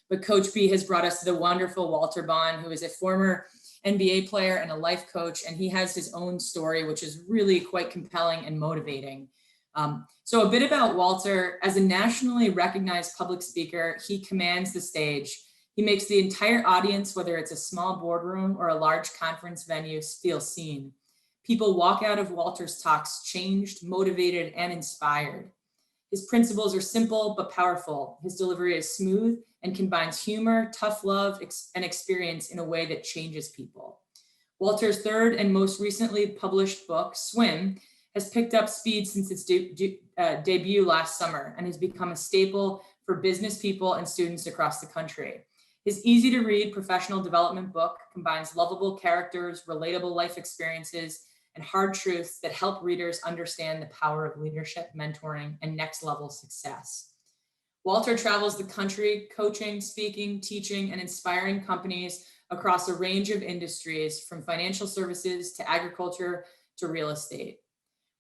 but Coach P has brought us to the wonderful Walter Bond, who is a former NBA player and a life coach, and he has his own story, which is really quite compelling and motivating. So a bit about Walter. As a nationally recognized public speaker, he commands the stage. He makes the entire audience, whether it's a small boardroom or a large conference venue, feel seen. People walk out of Walter's talks changed, motivated, and inspired. His principles are simple but powerful. His delivery is smooth and combines humor, tough love, and experience in a way that changes people. Walter's third and most recently published book, Swim, has picked up speed since its debut last summer and has become a staple for business people and students across the country. His easy-to-read professional development book combines lovable characters, relatable life experiences, and hard truths that help readers understand the power of leadership, mentoring, and next-level success. Walter travels the country, coaching, speaking, teaching, and inspiring companies across a range of industries, from financial services to agriculture to real estate.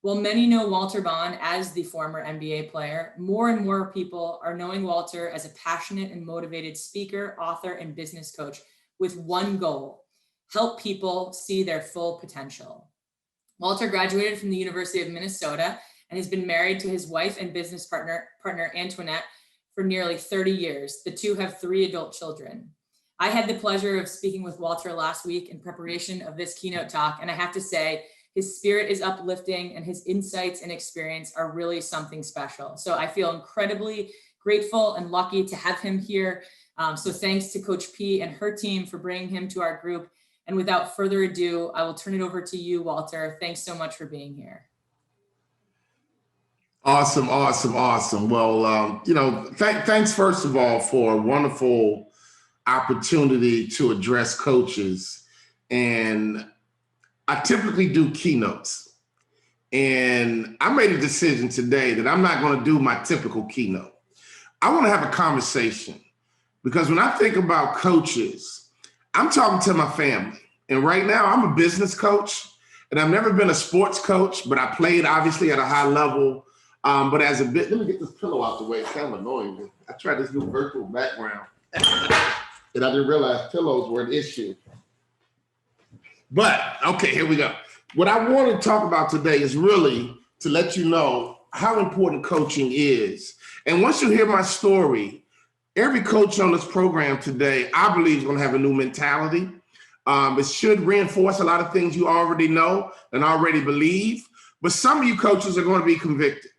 While many know Walter Bond as the former NBA player, more and more people are knowing Walter as a passionate and motivated speaker, author, and business coach with one goal: help people see their full potential. Walter graduated from the University of Minnesota and has been married to his wife and business partner Antoinette for nearly 30 years. The two have 3 adult children. I had the pleasure of speaking with Walter last week in preparation of this keynote talk, and I have to say, his spirit is uplifting and his insights and experience are really something special. So I feel incredibly grateful and lucky to have him here. So thanks to Coach P and her team for bringing him to our group. And without further ado, I will turn it over to you, Walter. Thanks so much for being here. Awesome, awesome, awesome. Well, thanks first of all for a wonderful opportunity to address coaches. And I typically do keynotes, and I made a decision today that I'm not going to do my typical keynote. I want to have a conversation, because when I think about coaches, I'm talking to my family. And right now I'm a business coach, and I've never been a sports coach, but I played obviously at a high level. But as a bit, let me get this pillow out the way. It's kind of annoying me. I tried this new virtual background and I didn't realize pillows were an issue. But okay, here we go. What I want to talk about today is really to let you know how important coaching is. And once you hear my story, every coach on this program today, I believe, is going to have a new mentality. It should reinforce a lot of things you already know and already believe. But some of you coaches are going to be convicted.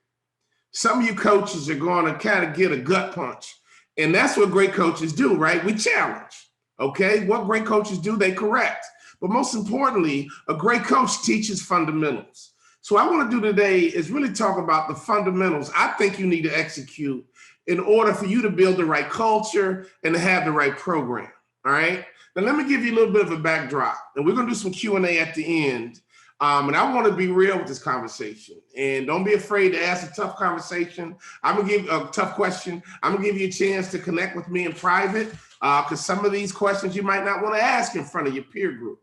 Some of you coaches are going to kind of get a gut punch. And that's what great coaches do, right? We challenge, okay? What great coaches do, they correct. But most importantly, a great coach teaches fundamentals. So what I want to do today is really talk about the fundamentals I think you need to execute in order for you to build the right culture and to have the right program, all right? Now, let me give you a little bit of a backdrop, and we're going to do some Q&A at the end. And I want to be real with this conversation. And don't be afraid to ask a tough conversation. I'm going to give a tough question. I'm going to give you a chance to connect with me in private, because some of these questions you might not want to ask in front of your peer group.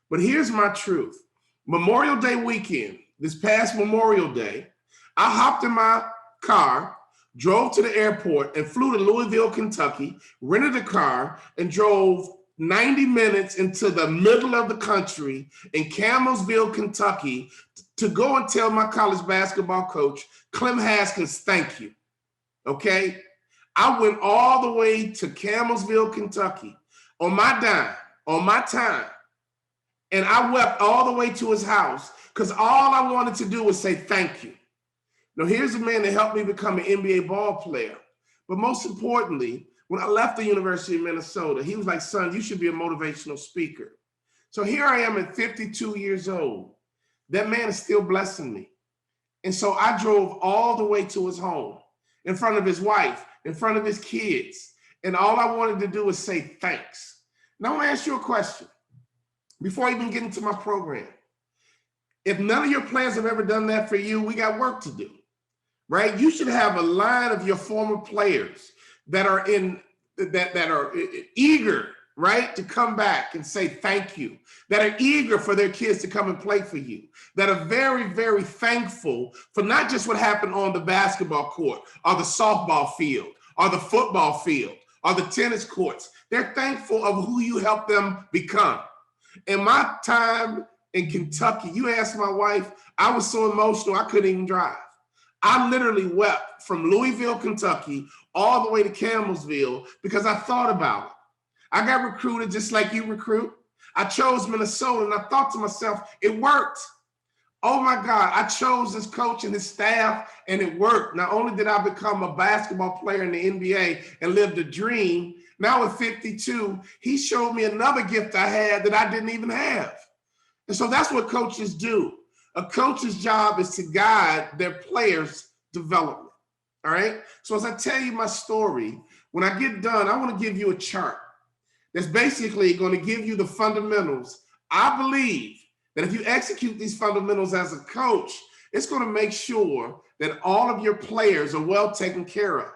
But here's my truth. Memorial Day weekend, this past Memorial Day, I hopped in my car, drove to the airport, and flew to Louisville, Kentucky, rented a car, and drove 90 minutes into the middle of the country in Campbellsville, Kentucky, to go and tell my college basketball coach, Clem Haskins, thank you. Okay? I went all the way to Campbellsville, Kentucky on my dime, on my time. And I wept all the way to his house because all I wanted to do was say thank you. Now, here's a man that helped me become an NBA ball player. But most importantly, when I left the University of Minnesota, he was like, son, you should be a motivational speaker. So here I am at 52 years old. That man is still blessing me. And so I drove all the way to his home, in front of his wife, in front of his kids. And all I wanted to do was say thanks. Now I want to ask you a question. Before I even get into my program, if none of your plans have ever done that for you, we got work to do, right? You should have a line of your former players that are eager, right, to come back and say thank you, that are eager for their kids to come and play for you, that are very, very thankful for not just what happened on the basketball court or the softball field or the football field or the tennis courts. They're thankful of who you helped them become. In my time in Kentucky, you asked my wife, I was so emotional, I couldn't even drive. I literally wept from Louisville, Kentucky, all the way to Campbellsville because I thought about it. I got recruited just like you recruit. I chose Minnesota and I thought to myself, it worked. Oh my God, I chose this coach and his staff and it worked. Not only did I become a basketball player in the NBA and lived a dream, now at 52, he showed me another gift I had that I didn't even have. And so that's what coaches do. A coach's job is to guide their players' development, all right? So as I tell you my story, when I get done, I want to give you a chart that's basically going to give you the fundamentals. I believe that if you execute these fundamentals as a coach, it's going to make sure that all of your players are well taken care of.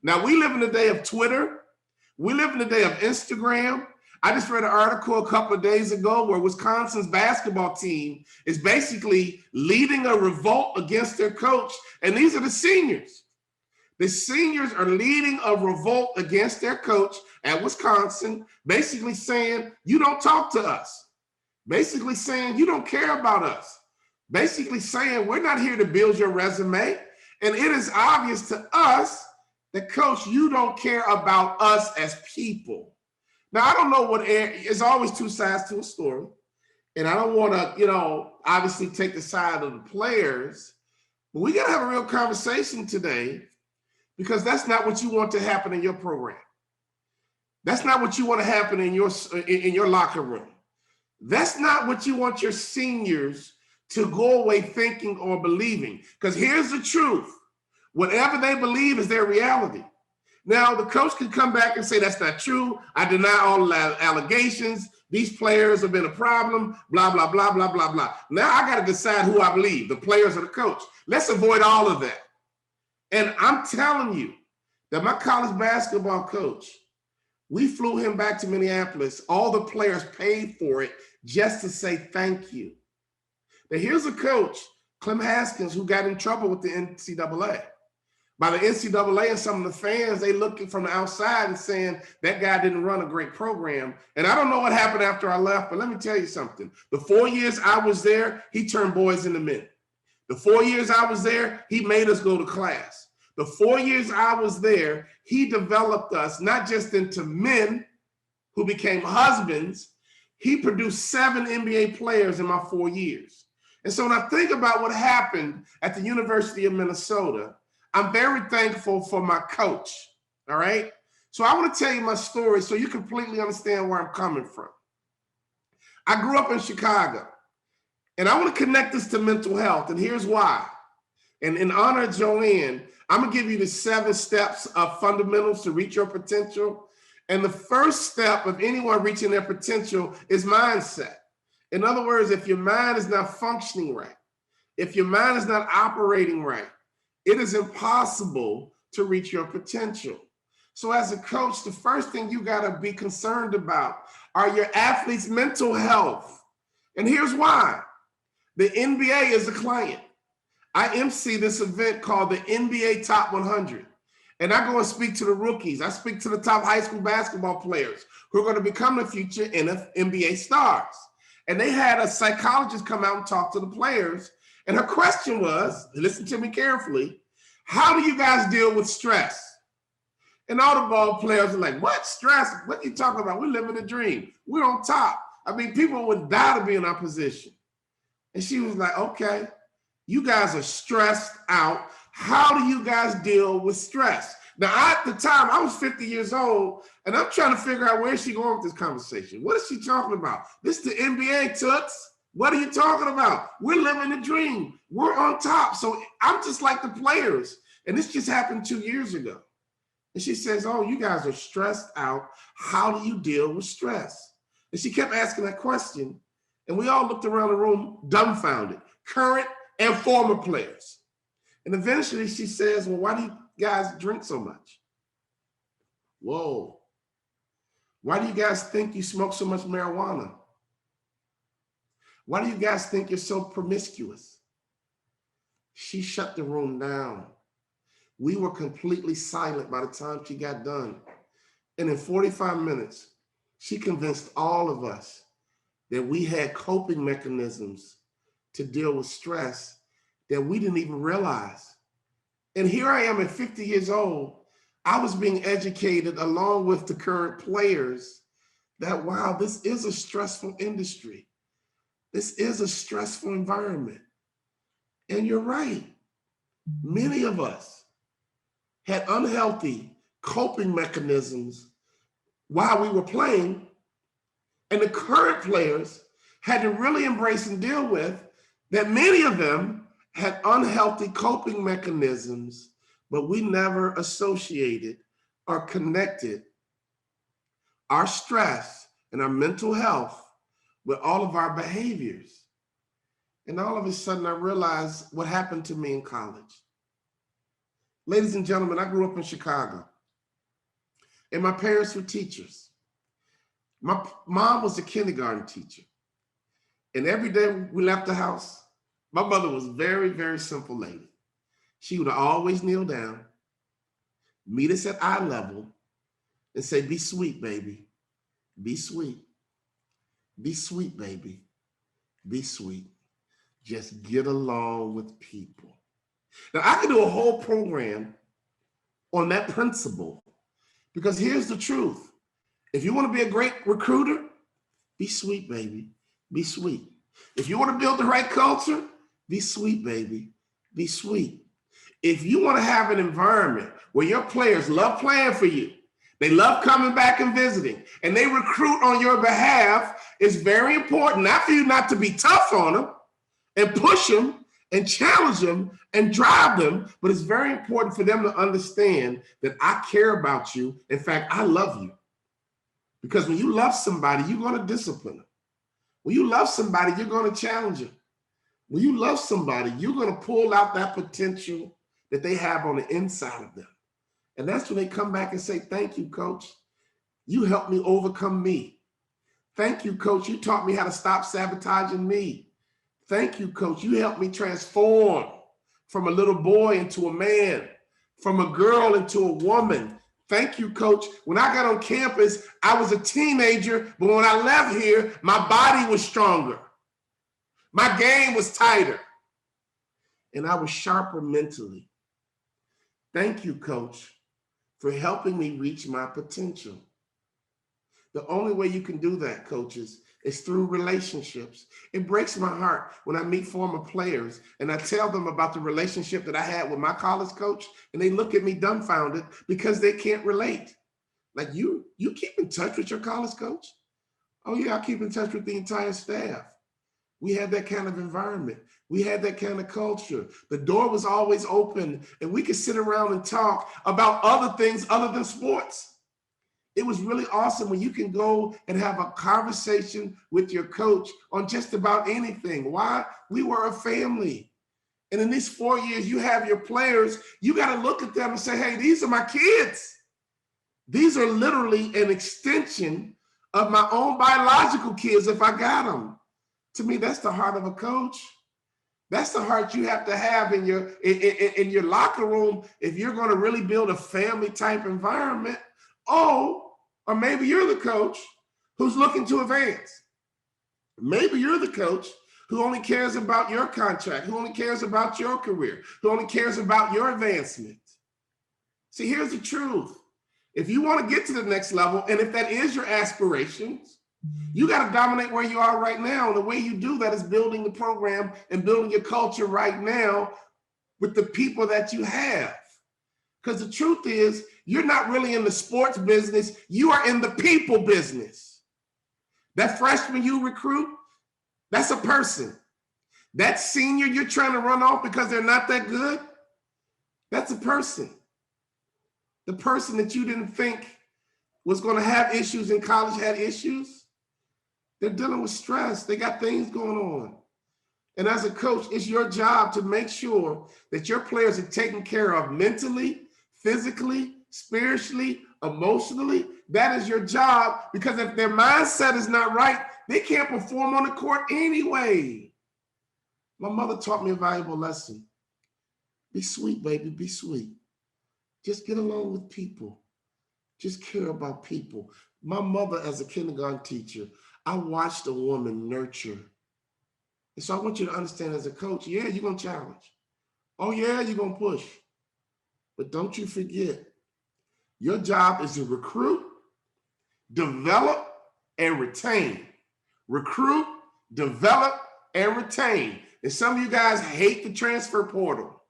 Now, we live in the day of Twitter. We live in the day of Instagram. I just read an article a couple of days ago where Wisconsin's basketball team is basically leading a revolt against their coach. And these are the seniors. The seniors are leading a revolt against their coach at Wisconsin, basically saying, you don't talk to us. Basically saying, you don't care about us. Basically saying, we're not here to build your resume. And it is obvious to us that, coach, you don't care about us as people. Now, I don't know what, it's always two sides to a story. And I don't want to, obviously take the side of the players, but we got to have a real conversation today because that's not what you want to happen in your program. That's not what you want to happen in your locker room. That's not what you want your seniors to go away thinking or believing. Because here's the truth. Whatever they believe is their reality. Now, the coach can come back and say, that's not true. I deny all the allegations. These players have been a problem, blah, blah, blah, blah, blah, blah. Now I got to decide who I believe, the players or the coach. Let's avoid all of that. And I'm telling you that my college basketball coach, we flew him back to Minneapolis. All the players paid for it just to say thank you. Now, here's a coach, Clem Haskins, who got in trouble with the NCAA. By the NCAA and some of the fans, they looking from the outside and saying that guy didn't run a great program. And I don't know what happened after I left, but let me tell you something. The 4 years I was there, he turned boys into men. The 4 years I was there, he made us go to class. The 4 years I was there, he developed us not just into men who became husbands, he produced 7 NBA players in my 4 years. And so when I think about what happened at the University of Minnesota, I'm very thankful for my coach, all right? So I want to tell you my story so you completely understand where I'm coming from. I grew up in Chicago, and I want to connect this to mental health, and here's why. And in honor of Joanne, I'm going to give you the 7 steps of fundamentals to reach your potential. And the first step of anyone reaching their potential is mindset. In other words, if your mind is not functioning right, if your mind is not operating right, it is impossible to reach your potential. So as a coach, the first thing you got to be concerned about are your athletes' mental health. And here's why. The NBA is a client. I MC this event called the NBA Top 100. And I go and speak to the rookies. I speak to the top high school basketball players who are going to become the future NBA stars. And they had a psychologist come out and talk to the players. And her question was, listen to me carefully, how do you guys deal with stress? And all the ball players are like, what stress? What are you talking about? We're living a dream. We're on top. I mean, people would die to be in our position. And she was like, okay, you guys are stressed out. How do you guys deal with stress? Now, at the time, I was 50 years old, and I'm trying to figure out where is she going with this conversation. What is she talking about? This is the NBA, Toots. What are you talking about? We're living a dream. We're on top. So I'm just like the players. And this just happened 2 years ago. And she says, oh, you guys are stressed out. How do you deal with stress? And she kept asking that question. And we all looked around the room dumbfounded, current and former players. And eventually she says, well, why do you guys drink so much? Whoa. Why do you guys think you smoke so much marijuana? Why do you guys think you're so promiscuous? She shut the room down. We were completely silent by the time she got done. And in 45 minutes, she convinced all of us that we had coping mechanisms to deal with stress that we didn't even realize. And here I am at 50 years old. I was being educated along with the current players that, wow, this is a stressful industry. This is a stressful environment. And you're right. Many of us had unhealthy coping mechanisms while we were playing, and the current players had to really embrace and deal with that many of them had unhealthy coping mechanisms, but we never associated or connected our stress and our mental health with all of our behaviors. And all of a sudden I realized what happened to me in college. Ladies and gentlemen, I grew up in Chicago, and my parents were teachers. My mom was a kindergarten teacher. And every day we left the house, my mother was very, very simple lady. She would always kneel down, meet us at eye level, and say, be sweet, baby. Be sweet. Be sweet, baby. Be sweet. Just get along with people. Now, I could do a whole program on that principle, because here's the truth. If you want to be a great recruiter, be sweet, baby. Be sweet. If you want to build the right culture, be sweet, baby. Be sweet. If you want to have an environment where your players love playing for you, they love coming back and visiting, and they recruit on your behalf, it's very important, not for you not to be tough on them and push them and challenge them and drive them, but it's very important for them to understand that I care about you. In fact, I love you. Because when you love somebody, you're going to discipline them. When you love somebody, you're going to challenge them. When you love somebody, you're going to pull out that potential that they have on the inside of them. And that's when they come back and say, thank you, coach. You helped me overcome me. Thank you, coach. You taught me how to stop sabotaging me. Thank you, coach. You helped me transform from a little boy into a man, from a girl into a woman. Thank you, coach. When I got on campus, I was a teenager, but when I left here, my body was stronger. My game was tighter, and I was sharper mentally. Thank you, coach, for helping me reach my potential. The only way you can do that, coaches, is through relationships. It breaks my heart when I meet former players and I tell them about the relationship that I had with my college coach, and they look at me dumbfounded because they can't relate. Like, you keep in touch with your college coach? Oh yeah, I keep in touch with the entire staff. We had that kind of environment. We had that kind of culture. The door was always open, and we could sit around and talk about other things other than sports. It was really awesome when you can go and have a conversation with your coach on just about anything. Why? We were a family. And in these 4 years, you have your players, you got to look at them and say, hey, these are my kids. These are literally an extension of my own biological kids if I got them. To me, that's the heart of a coach. That's the heart you have to have in your locker room if you're going to really build a family type environment. Oh, or maybe you're the coach who's looking to advance. Maybe you're the coach who only cares about your contract, who only cares about your career, who only cares about your advancement. See, here's the truth. If you want to get to the next level, and if that is your aspirations, you got to dominate where you are right now. And the way you do that is building the program and building your culture right now with the people that you have. Because the truth is, you're not really in the sports business. You are in the people business. That freshman you recruit, that's a person. That senior you're trying to run off because they're not that good, that's a person. The person that you didn't think was going to have issues in college had issues. They're dealing with stress. They got things going on. And as a coach, it's your job to make sure that your players are taken care of mentally, physically, spiritually, emotionally. That is your job, because if their mindset is not right, they can't perform on the court anyway. My mother taught me a valuable lesson. Be sweet, baby, be sweet. Just get along with people. Just care about people. My mother, as a kindergarten teacher, I watched a woman nurture. And so I want you to understand as a coach, yeah, you're going to challenge. Oh, yeah, you're going to push. But don't you forget, your job is to recruit, develop, and retain. Recruit, develop, and retain. And some of you guys hate the transfer portal.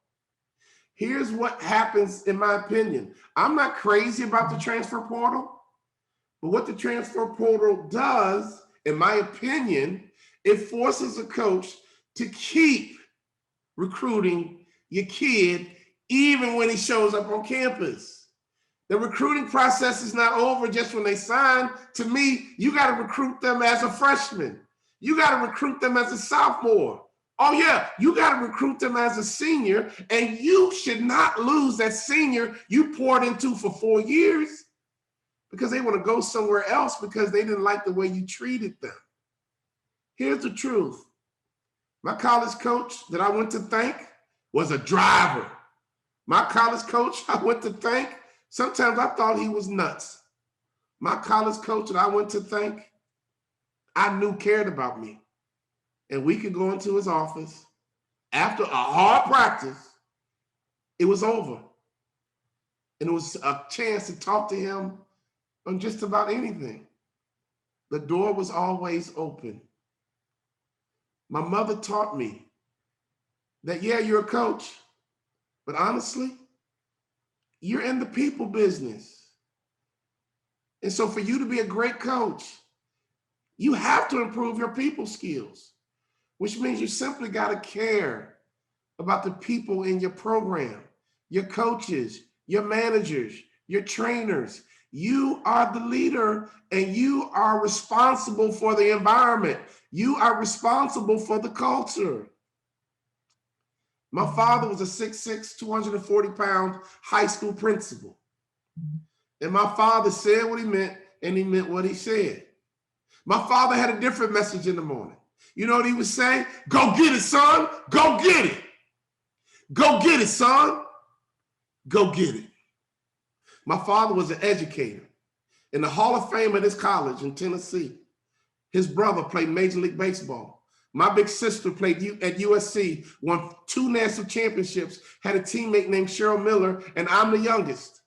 Here's what happens, in my opinion. I'm not crazy about the transfer portal, but what the transfer portal does, in my opinion, it forces a coach to keep recruiting your kid even when he shows up on campus. The recruiting process is not over just when they sign. To me, you got to recruit them as a freshman. You got to recruit them as a sophomore. Oh yeah, you got to recruit them as a senior, and you should not lose that senior you poured into for 4 years because they want to go somewhere else because they didn't like the way you treated them. Here's the truth. My college coach that I went to thank was a driver. My college coach I went to thank, sometimes I thought he was nuts. My college coach that I went to thank, I knew cared about me. And we could go into his office. After a hard practice, it was over. And it was a chance to talk to him on just about anything. The door was always open. My mother taught me that, yeah, you're a coach, but honestly, you're in the people business. And so for you to be a great coach, you have to improve your people skills, which means you simply got to care about the people in your program, your coaches, your managers, your trainers. You are the leader and you are responsible for the environment. You are responsible for the culture. My father was a 6'6", 240-pound high school principal. And my father said what he meant, and he meant what he said. My father had a different message in the morning. You know what he would say? Go get it, son. Go get it. Go get it, son. Go get it. My father was an educator. In the Hall of Fame at his college in Tennessee, his brother played Major League Baseball. My big sister played at USC, won 2 national championships, had a teammate named Cheryl Miller, and I'm the youngest.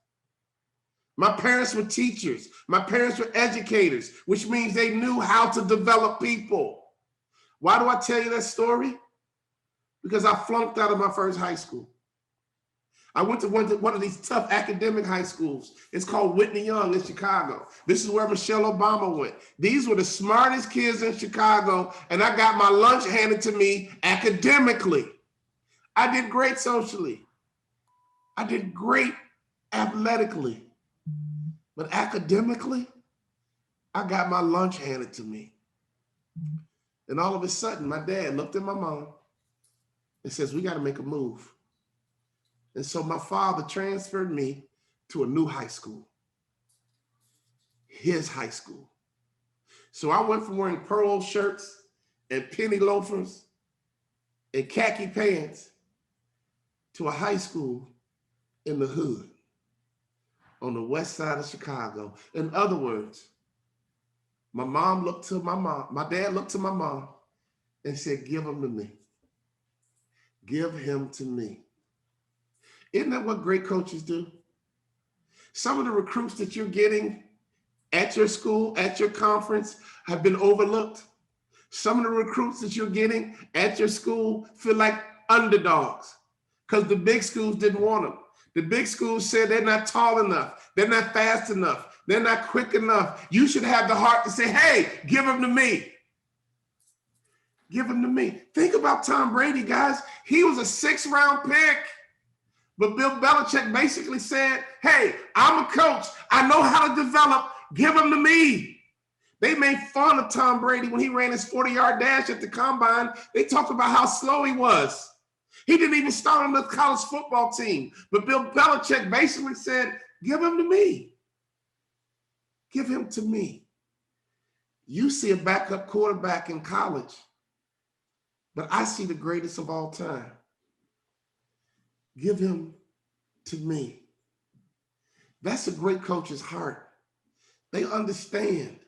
My parents were teachers. My parents were educators, which means they knew how to develop people. Why do I tell you that story? Because I flunked out of my first high school. I went to one of these tough academic high schools. It's called Whitney Young in Chicago. This is where Michelle Obama went. These were the smartest kids in Chicago, and I got my lunch handed to me academically. I did great socially. I did great athletically. But academically, I got my lunch handed to me. And all of a sudden, my dad looked at my mom and says, we got to make a move. And so my father transferred me to a new high school, his high school. So I went from wearing pearl shirts and penny loafers and khaki pants to a high school in the hood on the west side of Chicago. In other words, my dad looked to my mom and said, give him to me. Give him to me. Isn't that what great coaches do? Some of the recruits that you're getting at your school, at your conference, have been overlooked. Some of the recruits that you're getting at your school feel like underdogs because the big schools didn't want them. The big schools said they're not tall enough. They're not fast enough. They're not quick enough. You should have the heart to say, hey, give them to me. Give them to me. Think about Tom Brady, guys. He was a 6th-round pick. But Bill Belichick basically said, hey, I'm a coach. I know how to develop. Give them to me. They made fun of Tom Brady when he ran his 40-yard dash at the combine. They talked about how slow he was. He didn't even start on the college football team. But Bill Belichick basically said, give him to me. Give him to me. You see a backup quarterback in college, but I see the greatest of all time. Give him to me. That's a great coach's heart. They understand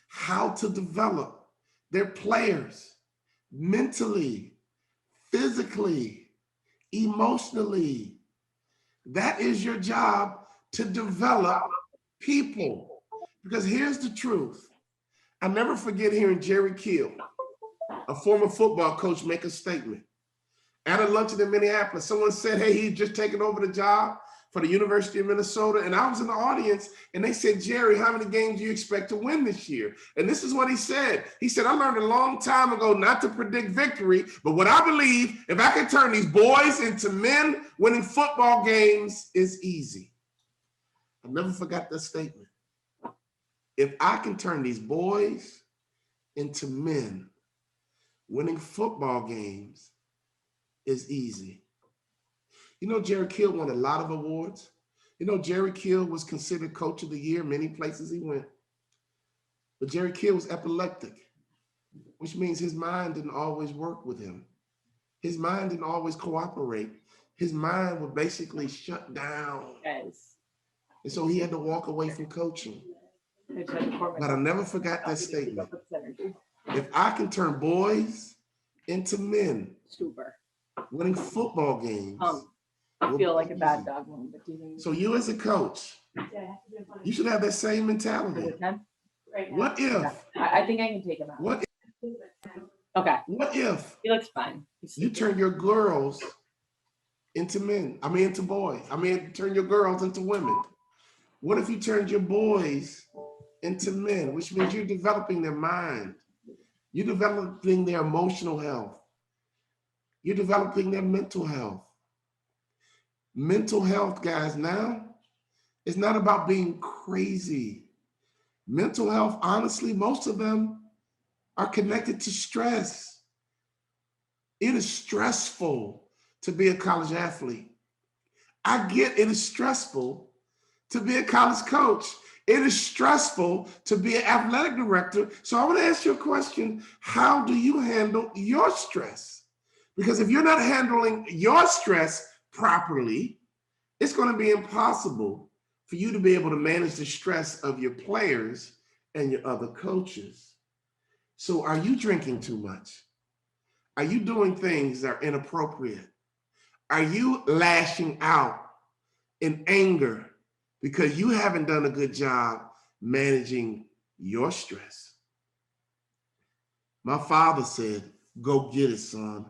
how to develop their players mentally, physically, emotionally. That is your job, to develop people. Because here's the truth. I'll never forget hearing Jerry Kill, a former football coach, make a statement. At a luncheon in Minneapolis, someone said, hey, he's just taken over the job for the University of Minnesota. And I was in the audience and they said, Jerry, how many games do you expect to win this year? And this is what he said. He said, I learned a long time ago not to predict victory, but what I believe, if I can turn these boys into men, winning football games is easy. I never forgot that statement. If I can turn these boys into men, winning football games is easy. You know, Jerry Kill won a lot of awards. You know, Jerry Kill was considered coach of the year many places he went. But Jerry Kill was epileptic, which means his mind didn't always work with him. His mind didn't always cooperate. His mind would basically shut down. Yes. And so he had to walk away from coaching. But I never forgot that statement. If I can turn boys into men, super, winning football games. I feel like a bad dog. So you as a coach, you should have that same mentality. What if? I think I can take him out. What if? Okay. What if? He looks fine. You turn your girls into men? Into boys. Turn your girls into women. What if you turned your boys into men, which means you're developing their mind. You're developing their emotional health. You're developing their mental health. Mental health, guys, now, it's not about being crazy. Mental health, honestly, most of them are connected to stress. It is stressful to be a college athlete. I get it is stressful to be a college coach. It is stressful to be an athletic director. So I want to ask you a question. How do you handle your stress? Because if you're not handling your stress properly, it's going to be impossible for you to be able to manage the stress of your players and your other coaches. So are you drinking too much? Are you doing things that are inappropriate? Are you lashing out in anger because you haven't done a good job managing your stress? My father said, go get it, son.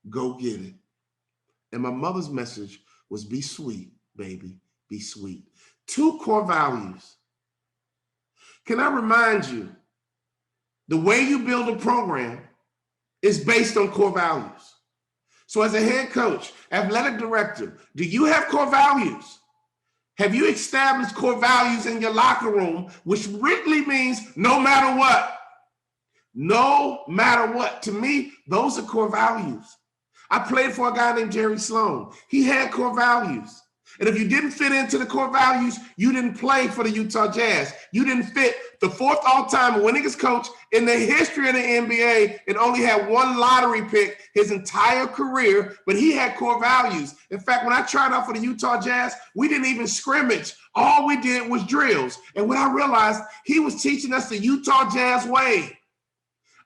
Go get it. And my mother's message was, be sweet, baby, be sweet. 2 core values. Can I remind you, the way you build a program is based on core values. So as a head coach, athletic director, do you have core values? Have you established core values in your locker room, which really means no matter what? No matter what. To me, those are core values. I played for a guy named Jerry Sloan. He had core values. And if you didn't fit into the core values, you didn't play for the Utah Jazz. You didn't fit. The 4th all-time winningest coach in the history of the NBA, and only had 1 lottery pick his entire career, but he had core values. In fact, when I tried out for the Utah Jazz, we didn't even scrimmage. All we did was drills. And when I realized he was teaching us the Utah Jazz way.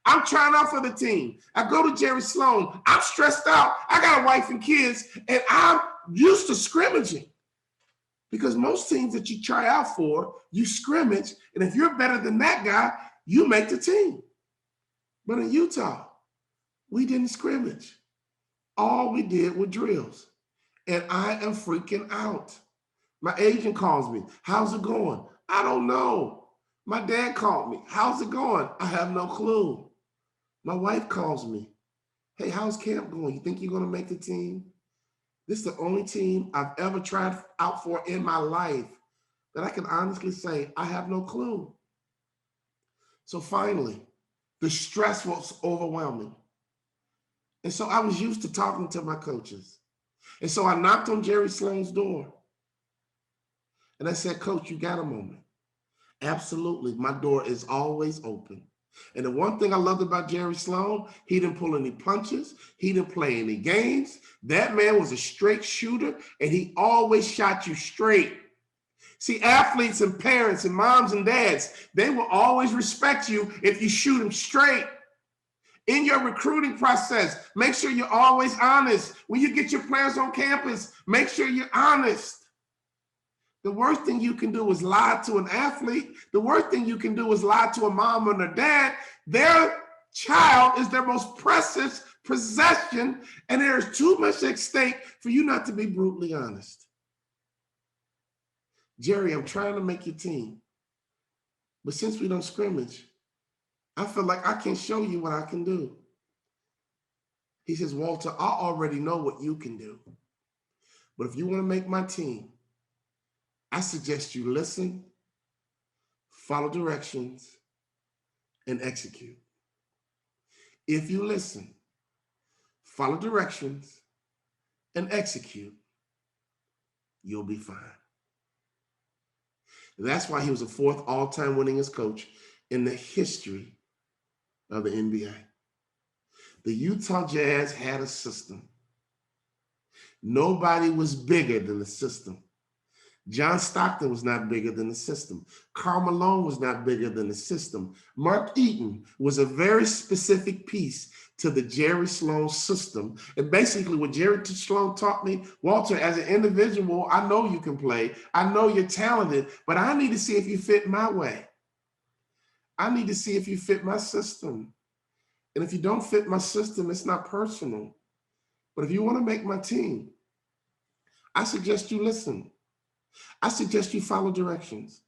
I'm trying out for the team. I go to Jerry Sloan. I'm stressed out. I got a wife and kids, and I'm used to scrimmaging. Because most teams that you try out for, you scrimmage, and if you're better than that guy, you make the team. But in Utah, we didn't scrimmage. All we did were drills. And I am freaking out. My agent calls me. How's it going? I don't know. My dad called me. How's it going? I have no clue. My wife calls me. Hey, how's camp going? You think you're going to make the team? This is the only team I've ever tried out for in my life that I can honestly say I have no clue. So finally, the stress was overwhelming. And so I was used to talking to my coaches. And so I knocked on Jerry Sloan's door. And I said, Coach, you got a moment? Absolutely. My door is always open. And the one thing I loved about Jerry Sloan, he didn't pull any punches. He didn't play any games. That man was a straight shooter, and he always shot you straight. See, athletes and parents and moms and dads, they will always respect you if you shoot them straight. In your recruiting process, make sure you're always honest. When you get your players on campus, make sure you're honest. The worst thing you can do is lie to an athlete. The worst thing you can do is lie to a mom and a dad. Their child is their most precious possession, and there is too much at stake for you not to be brutally honest. Jerry, I'm trying to make your team, but since we don't scrimmage, I feel like I can't show you what I can do. He says, Walter, I already know what you can do, but if you want to make my team, I suggest you listen, follow directions, and execute. If you listen, follow directions, and execute, you'll be fine. That's why he was the 4th all-time winningest coach in the history of the NBA. The Utah Jazz had a system. Nobody was bigger than the system. John Stockton was not bigger than the system. Karl Malone was not bigger than the system. Mark Eaton was a very specific piece to the Jerry Sloan system. And basically what Jerry Sloan taught me, Walter, as an individual, I know you can play. I know you're talented, but I need to see if you fit my way. I need to see if you fit my system. And if you don't fit my system, it's not personal. But if you want to make my team, I suggest you listen. I suggest you follow directions.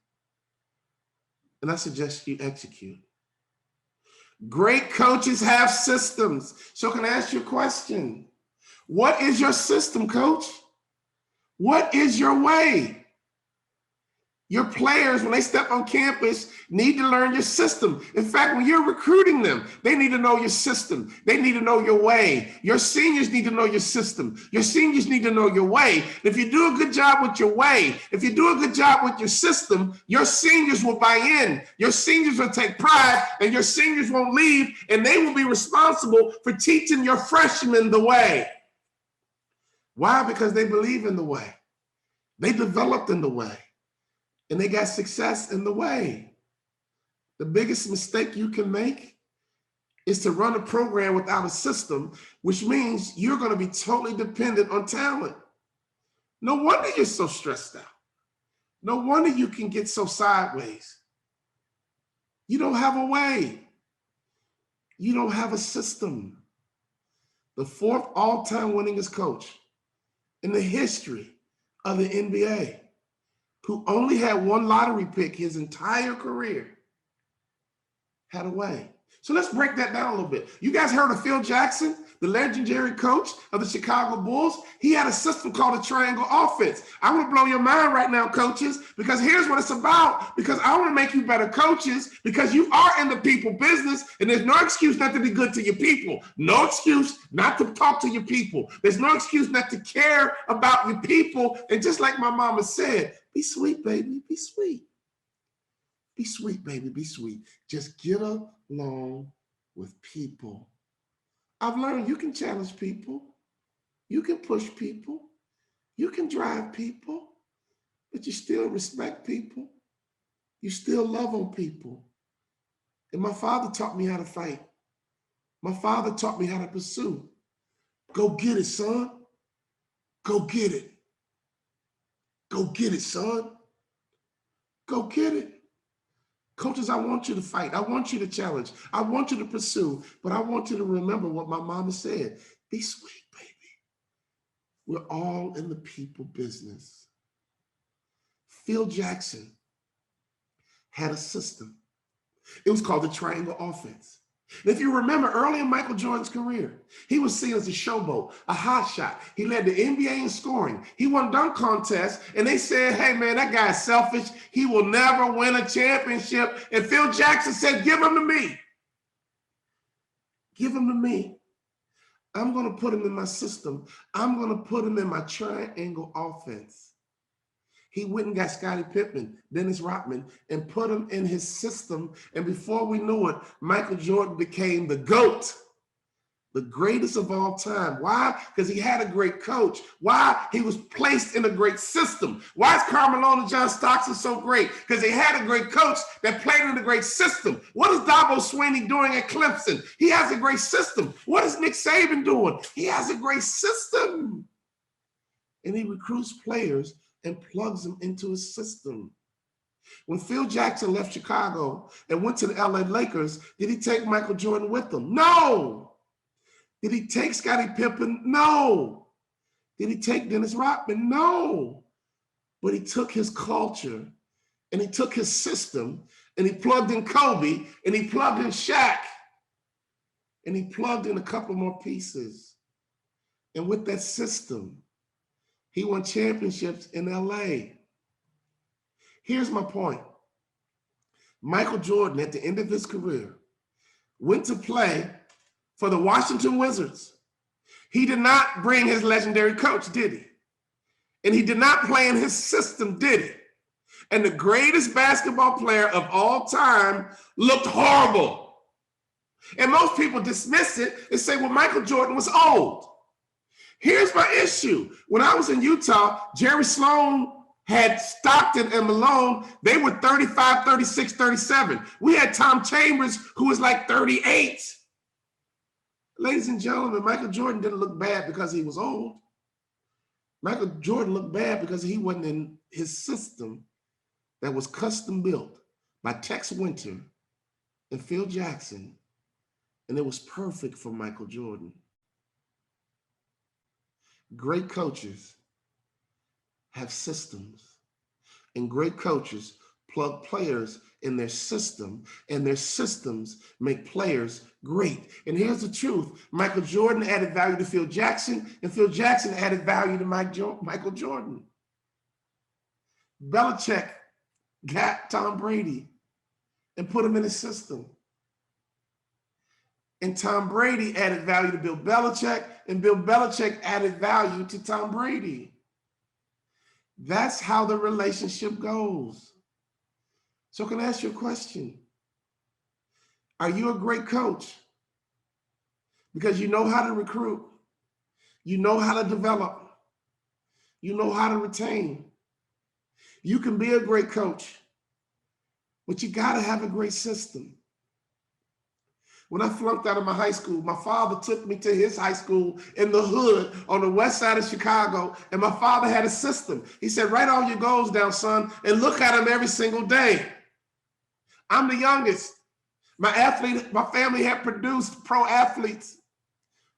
And I suggest you execute. Great coaches have systems. So can I ask you a question? What is your system, coach? What is your way? Your players, when they step on campus, need to learn your system. In fact, when you're recruiting them, they need to know your system. They need to know your way. Your seniors need to know your system. Your seniors need to know your way. And if you do a good job with your way, if you do a good job with your system, your seniors will buy in. Your seniors will take pride, and your seniors won't leave, and they will be responsible for teaching your freshmen the way. Why? Because they believe in the way. They developed in the way. And they got success in the way. The biggest mistake you can make is to run a program without a system, which means you're going to be totally dependent on talent. No wonder you're so stressed out. No wonder you can get so sideways. You don't have a way. You don't have a system. The 4th all-time winningest coach in the history of the NBA, who only had one lottery pick his entire career, had a way. So let's break that down a little bit. You guys heard of Phil Jackson, the legendary coach of the Chicago Bulls? He had a system called a triangle offense. I want to blow your mind right now, coaches, because here's what it's about. Because I want to make you better coaches, because you are in the people business, and there's no excuse not to be good to your people. No excuse not to talk to your people. There's no excuse not to care about your people. And just like my mama said, be sweet, baby, be sweet. Be sweet, baby, be sweet. Just get along with people. I've learned you can challenge people. You can push people. You can drive people, but you still respect people. You still love on people. And my father taught me how to fight. My father taught me how to pursue. Go get it, son. Go get it. Go get it, son. Go get it. Coaches, I want you to fight. I want you to challenge. I want you to pursue, but I want you to remember what my mama said. Be sweet, baby. We're all in the people business. Phil Jackson had a system. It was called the triangle offense. And if you remember, early in Michael Jordan's career, he was seen as a showboat, a hotshot. He led the NBA in scoring. He won dunk contests, and they said, hey, man, that guy's selfish. He will never win a championship. And Phil Jackson said, give him to me. Give him to me. I'm going to put him in my system. I'm going to put him in my triangle offense. He went and got Scottie Pippen, Dennis Rodman, and put him in his system. And before we knew it, Michael Jordan became the GOAT The greatest of all time. Why? Because he had a great coach. Why? He was placed in a great system. Why is Carmelo and John Stockton so great? Because they had a great coach that played in a great system. What is Dabo Swinney doing at Clemson? He has a great system. What is Nick Saban doing? He has a great system. And he recruits players and plugs them into his system. When Phil Jackson left Chicago and went to the LA Lakers, did he take Michael Jordan with him? No. Did he take Scottie Pippen? No. Did he take Dennis Rodman? No. But he took his culture and he took his system and he plugged in Kobe and he plugged in Shaq and he plugged in a couple more pieces. And with that system, he won championships in LA. Here's my point. Michael Jordan, at the end of his career, went to play for the Washington Wizards. He did not bring his legendary coach, did he? And he did not play in his system, did he? And the greatest basketball player of all time looked horrible. And most people dismiss it and say, well, Michael Jordan was old. Here's my issue. When I was in Utah, Jerry Sloan had Stockton and Malone. They were 35, 36, 37. We had Tom Chambers, who was like 38. Ladies and gentlemen, Michael Jordan didn't look bad because he was old. Michael Jordan looked bad because he wasn't in his system that was custom built by Tex Winter and Phil Jackson, and it was perfect for Michael Jordan. Great coaches have systems, and great coaches plug players in their system, and their systems make players great. And here's the truth. Michael Jordan added value to Phil Jackson, and Phil Jackson added value to Michael Jordan. Belichick got Tom Brady and put him in his system. And Tom Brady added value to Bill Belichick, and Bill Belichick added value to Tom Brady. That's how the relationship goes. So can I ask you a question? Are you a great coach? Because you know how to recruit, you know how to develop, you know how to retain. You can be a great coach, but you gotta have a great system. When I flunked out of my high school, my father took me to his high school in the hood on the west side of Chicago, and my father had a system. He said, write all your goals down, son, and look at them every single day. I'm the youngest. My family had produced pro athletes.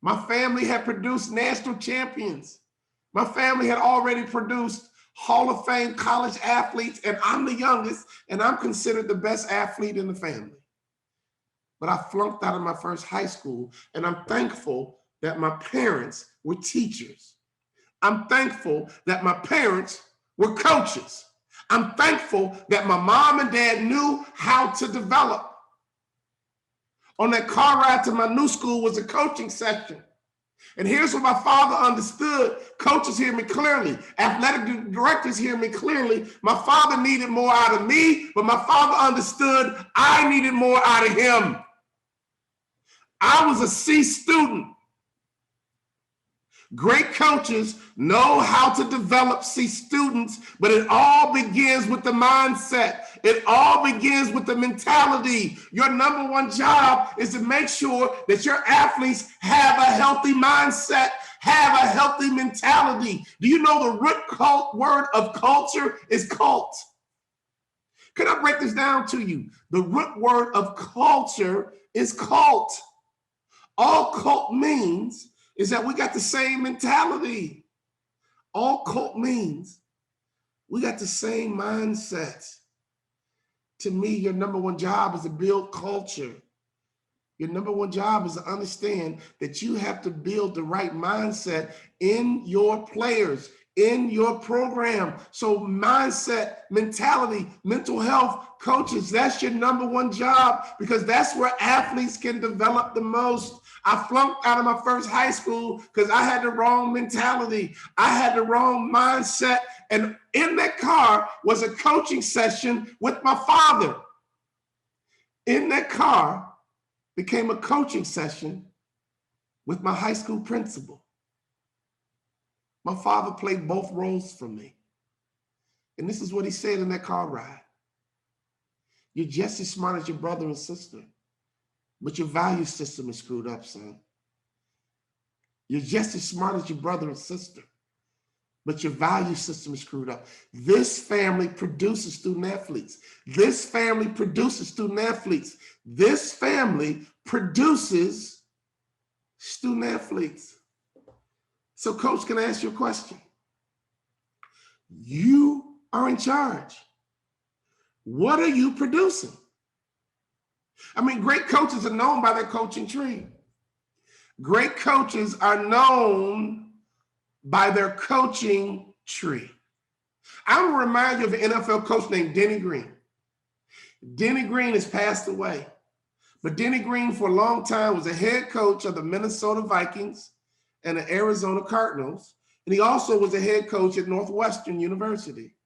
My family had produced national champions. My family had already produced Hall of Fame college athletes, and I'm the youngest, and I'm considered the best athlete in the family. But I flunked out of my first high school, and I'm thankful that my parents were teachers. I'm thankful that my parents were coaches. I'm thankful that my mom and dad knew how to develop. On that car ride to my new school was a coaching session. And here's what my father understood. Coaches hear me clearly. Athletic directors hear me clearly. My father needed more out of me, but my father understood I needed more out of him. I was a C student. Great coaches know how to develop C students, but it all begins with the mindset. It all begins with the mentality. Your number one job is to make sure that your athletes have a healthy mindset, have a healthy mentality. Do you know the root word of culture is cult? Can I break this down to you? The root word of culture is cult. All cult means is that we got the same mentality. All cult means we got the same mindset. To me, your number one job is to build culture. Your number one job is to understand that you have to build the right mindset in your players, in your program. So mindset, mentality, mental health, coaches, that's your number one job, because that's where athletes can develop the most. I flunked out of my first high school because I had the wrong mentality. I had the wrong mindset. And in that car was a coaching session with my father. In that car became a coaching session with my high school principal. My father played both roles for me. And this is what he said in that car ride. You're just as smart as your brother and sister, but your value system is screwed up, son. You're just as smart as your brother and sister, but your value system is screwed up. This family produces student athletes. This family produces student athletes. This family produces student athletes. So, coach, can I ask you a question? You are in charge. What are you producing? I mean, great coaches are known by their coaching tree. Great coaches are known by their coaching tree. I'm gonna remind you of an NFL coach named Denny Green. Denny Green has passed away, but Denny Green for a long time was a head coach of the Minnesota Vikings and the Arizona Cardinals, and he also was a head coach at Northwestern University.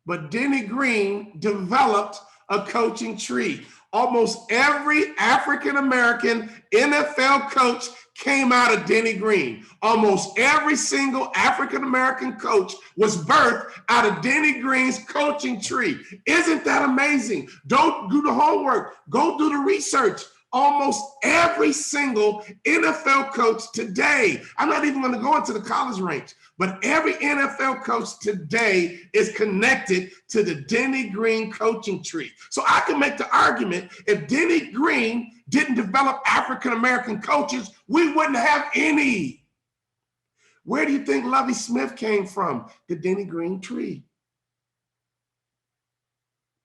But Denny Green developed a coaching tree. Almost every African-American NFL coach came out of Denny Green. Almost every single African-American coach was birthed out of Denny Green's coaching tree. Isn't that amazing? Don't do the homework. Go do the research. Almost every single NFL coach today, I'm not even going to go into the college ranks, but every NFL coach today is connected to the Denny Green coaching tree. So I can make the argument, if Denny Green didn't develop African-American coaches, we wouldn't have any. Where do you think Lovie Smith came from? The Denny Green tree.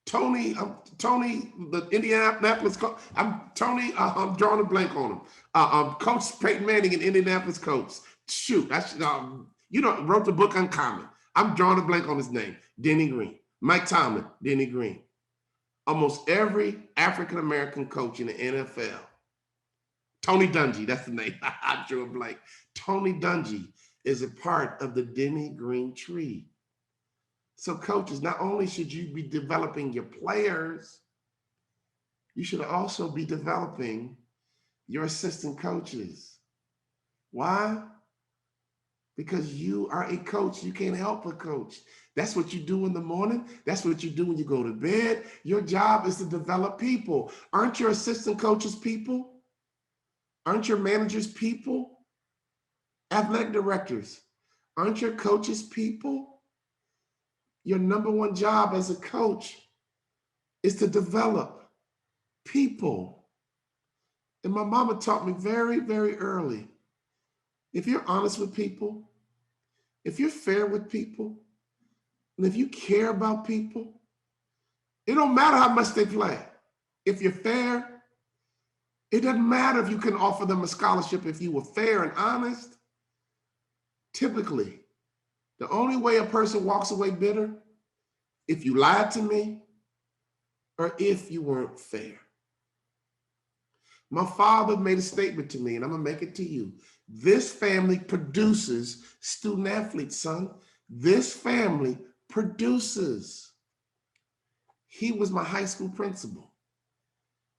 Tony, the Indianapolis coach. I'm drawing a blank on him. Coach Peyton Manning, an Indianapolis coach. Shoot, wrote the book Uncommon. I'm drawing a blank on his name. Denny Green. Mike Tomlin, Denny Green. Almost every African-American coach in the NFL. Tony Dungy, that's the name. I drew a blank. Tony Dungy is a part of the Denny Green tree. So coaches, not only should you be developing your players, you should also be developing your assistant coaches. Why? Because you are a coach. You can't help a coach. That's what you do in the morning. That's what you do when you go to bed. Your job is to develop people. Aren't your assistant coaches people? Aren't your managers people? Athletic directors, aren't your coaches people? Your number one job as a coach is to develop people. And my mama taught me very, very early, if you're honest with people, if you're fair with people, and if you care about people, it don't matter how much they play. If you're fair, it doesn't matter if you can offer them a scholarship. If you were fair and honest, typically, the only way a person walks away bitter, if you lied to me or if you weren't fair. My father made a statement to me, and I'm gonna make it to you. This family produces student athletes, son. This family produces. He was my high school principal.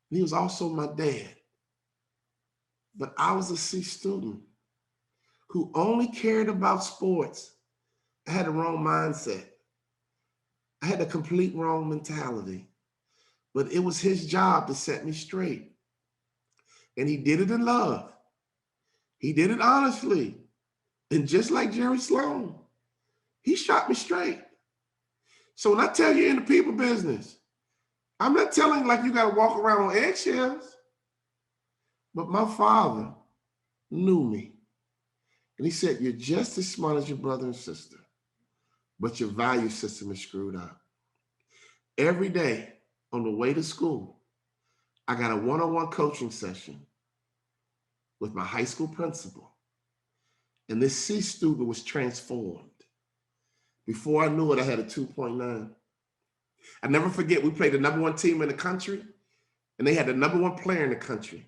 He was also my dad. But I was a C student who only cared about sports. I had the wrong mindset. I had a complete wrong mentality. But it was his job to set me straight. And he did it in love. He did it honestly. And just like Jerry Sloan, he shot me straight. So when I tell you in the people business, I'm not telling you like you got to walk around on eggshells. But my father knew me. And he said, you're just as smart as your brother and sister, but your value system is screwed up. Every day on the way to school, I got a one-on-one coaching session with my high school principal. And this C student was transformed. Before I knew it, I had a 2.9. I never forget, we played the number one team in the country, and they had the number one player in the country.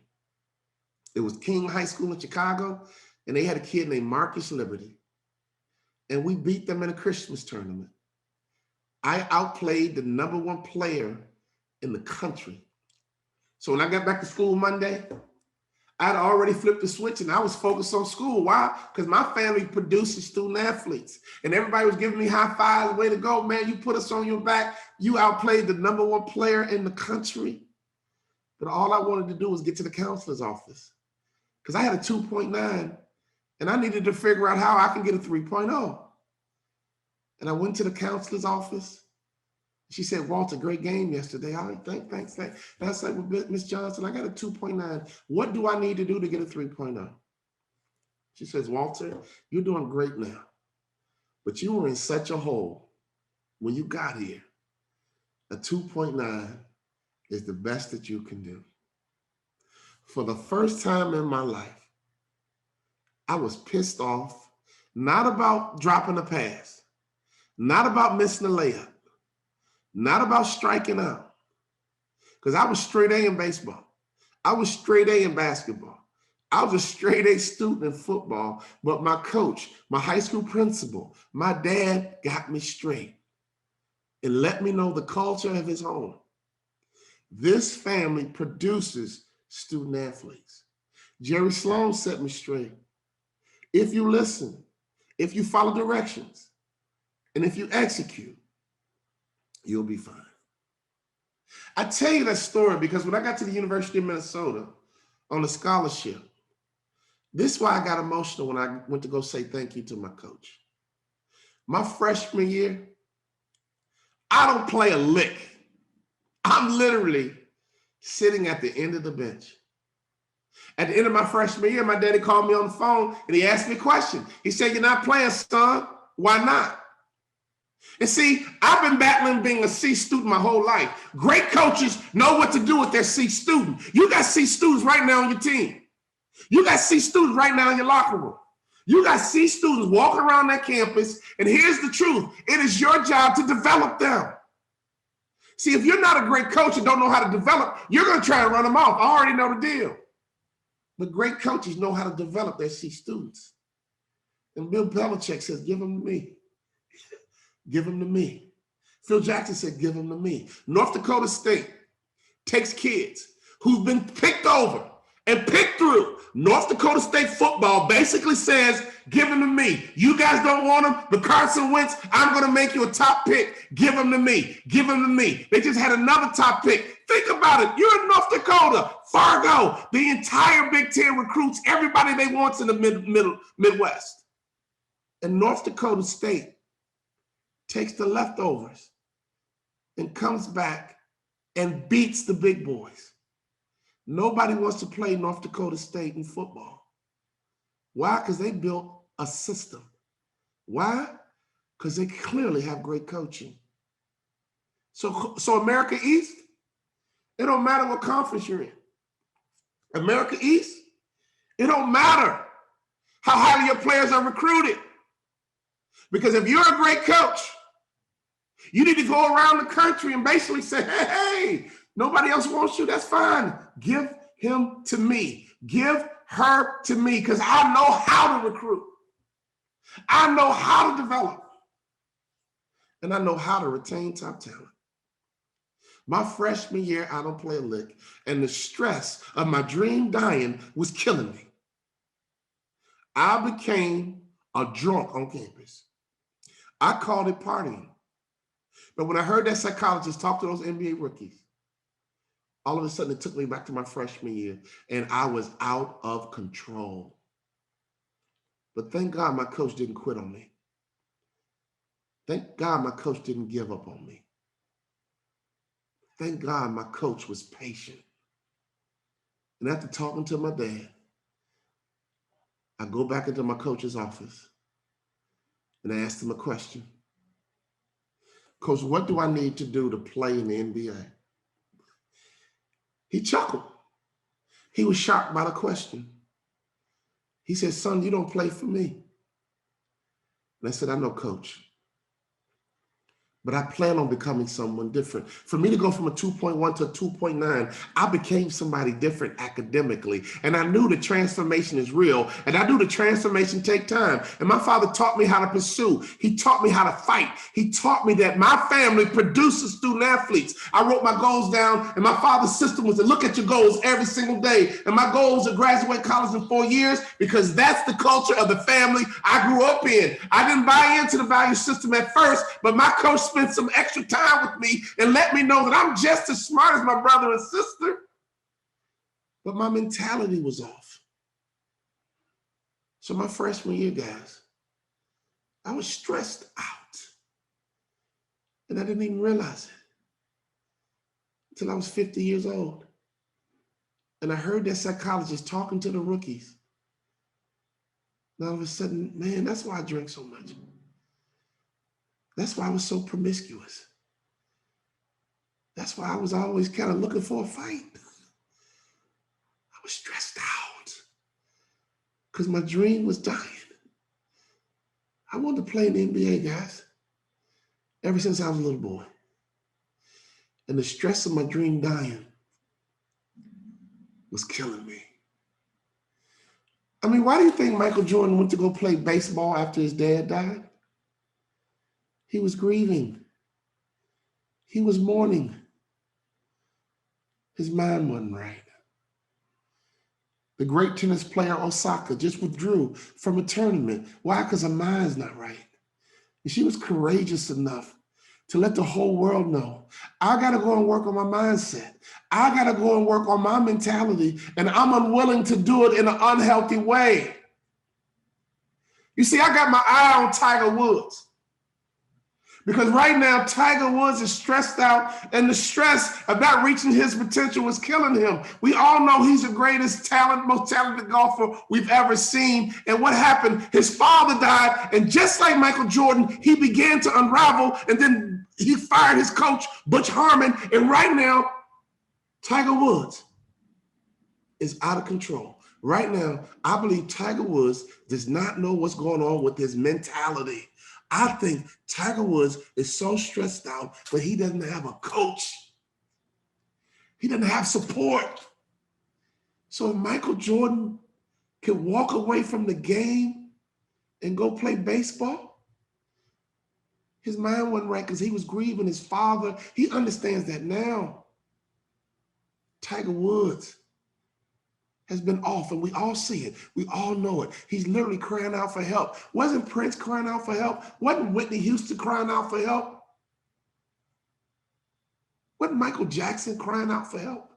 It was King High School in Chicago, and they had a kid named Marcus Liberty. And we beat them in a Christmas tournament. I outplayed the number one player in the country. So when I got back to school Monday, I'd already flipped the switch and I was focused on school. Why? Because my family produces student athletes and everybody was giving me high fives. Way to go, man. You put us on your back. You outplayed the #1 player in the country. But all I wanted to do was get to the counselor's office because I had a 2.9 and I needed to figure out how I can get a 3.0. And I went to the counselor's office. She said, Walter, great game yesterday. All right, thanks. And I said, well, Miss Johnson, I got a 2.9. What do I need to do to get a 3.0? She says, Walter, you're doing great now, but you were in such a hole when you got here. A 2.9 is the best that you can do. For the first time in my life, I was pissed off, not about dropping a pass, not about missing a layup, not about striking out, because I was straight A in baseball. I was straight A in basketball. I was a straight A student in football, but my coach, my high school principal, my dad got me straight and let me know the culture of his home. This family produces student athletes. Jerry Sloan set me straight. If you listen, if you follow directions, and if you execute, you'll be fine. I tell you that story because when I got to the University of Minnesota on a scholarship, this is why I got emotional when I went to go say thank you to my coach. My freshman year, I don't play a lick. I'm literally sitting at the end of the bench. At the end of my freshman year, my daddy called me on the phone and he asked me a question. He said, you're not playing, son. Why not? And see, I've been battling being a C student my whole life. Great coaches know what to do with their C student. You got C students right now on your team. You got C students right now in your locker room. You got C students walking around that campus, and here's the truth. It is your job to develop them. See, if you're not a great coach and don't know how to develop, you're going to try and run them off. I already know the deal. But great coaches know how to develop their C students. And Bill Belichick says, give them to me. Give them to me. Phil Jackson said, give them to me. North Dakota State takes kids who've been picked over and picked through. North Dakota State football basically says, give them to me. You guys don't want them, but Carson Wentz, I'm going to make you a top pick. Give them to me. Give them to me. They just had another top pick. Think about it. You're in North Dakota, Fargo. The entire Big Ten recruits everybody they want in the Midwest. And North Dakota State takes the leftovers and comes back and beats the big boys. Nobody wants to play North Dakota State in football. Why? Because they built a system. Why? Because they clearly have great coaching. So America East, it don't matter what conference you're in. America East, it don't matter how highly your players are recruited. Because if you're a great coach, you need to go around the country and basically say, hey, nobody else wants you. That's fine. Give him to me. Give her to me because I know how to recruit. I know how to develop. And I know how to retain top talent. My freshman year, I don't play a lick. And the stress of my dream dying was killing me. I became a drunk on campus. I called it partying. But when I heard that psychologist talk to those NBA rookies, all of a sudden it took me back to my freshman year and I was out of control. But thank God my coach didn't quit on me. Thank God my coach didn't give up on me. Thank God my coach was patient. And after talking to my dad, I go back into my coach's office and I asked him a question. Coach, what do I need to do to play in the NBA? He chuckled. He was shocked by the question. He said, son, you don't play for me. And I said, I know, coach. but I plan on becoming someone different. For me to go from a 2.1 to a 2.9, I became somebody different academically. And I knew the transformation is real. And I knew the transformation take time. And my father taught me how to pursue. He taught me how to fight. He taught me that my family produces student athletes. I wrote my goals down, and my father's system was to look at your goals every single day. And my goal was to graduate college in 4 years, because that's the culture of the family I grew up in. I didn't buy into the value system at first, but my coach spent some extra time with me and let me know that I'm just as smart as my brother and sister, but my mentality was off. So my freshman year, guys, I was stressed out, and I didn't even realize it until I was 50 years old. And I heard that psychologist talking to the rookies. And all of a sudden, man, that's why I drank so much. That's why I was so promiscuous. That's why I was always kind of looking for a fight. I was stressed out because my dream was dying. I wanted to play in the NBA, guys, ever since I was a little boy. And the stress of my dream dying was killing me. I mean, why do you think Michael Jordan went to go play baseball after his dad died? He was grieving. He was mourning. His mind wasn't right. The great tennis player Osaka just withdrew from a tournament. Why? Because her mind's not right. And she was courageous enough to let the whole world know, I got to go and work on my mindset. I got to go and work on my mentality, and I'm unwilling to do it in an unhealthy way. You see, I got my eye on Tiger Woods. Because right now, Tiger Woods is stressed out, and the stress of not reaching his potential was killing him. We all know he's the greatest talent, most talented golfer we've ever seen. And what happened? His father died, and just like Michael Jordan, he began to unravel, and then he fired his coach, Butch Harmon, and right now, Tiger Woods is out of control. Right now, I believe Tiger Woods does not know what's going on with his mentality. I think Tiger Woods is so stressed out that he doesn't have a coach. He doesn't have support. So if Michael Jordan could walk away from the game and go play baseball, his mind wasn't right because he was grieving his father. He understands that now. Tiger Woods has been off, and we all see it. We all know it. He's literally crying out for help. Wasn't Prince crying out for help? Wasn't Whitney Houston crying out for help? Wasn't Michael Jackson crying out for help?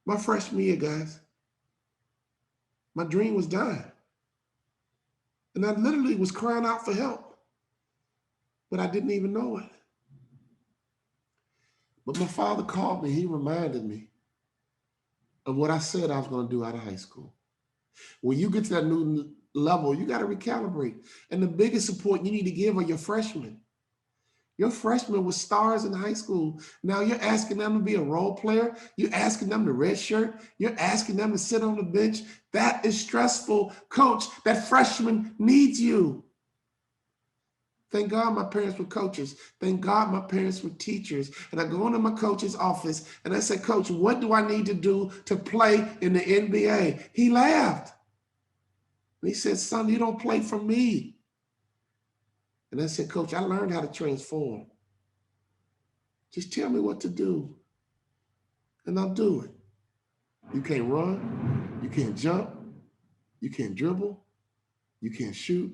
My freshman year, guys, my dream was dying. And I literally was crying out for help, but I didn't even know it. But my father called me. He reminded me of what I said I was going to do out of high school. When you get to that new level, you got to recalibrate. And the biggest support you need to give are your freshmen. Your freshmen were stars in high school. Now you're asking them to be a role player. You're asking them to redshirt. You're asking them to sit on the bench. That is stressful. Coach, that freshman needs you. Thank God my parents were coaches. Thank God my parents were teachers. And I go into my coach's office and I said, Coach, what do I need to do to play in the NBA? He laughed. And he said, son, you don't play for me. And I said, Coach, I learned how to transform. Just tell me what to do, and I'll do it. You can't run. You can't jump. You can't dribble. You can't shoot.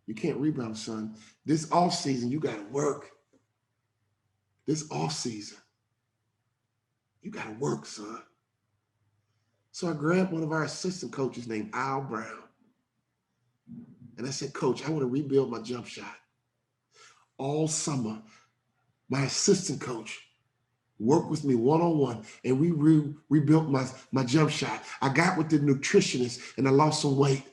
You can't rebound, son. This offseason, you got to work. This offseason, you got to work, son. So I grabbed one of our assistant coaches named Al Brown. And I said, Coach, I want to rebuild my jump shot. All summer, my assistant coach worked with me one-on-one, and we rebuilt my jump shot. I got with the nutritionist, and I lost some weight.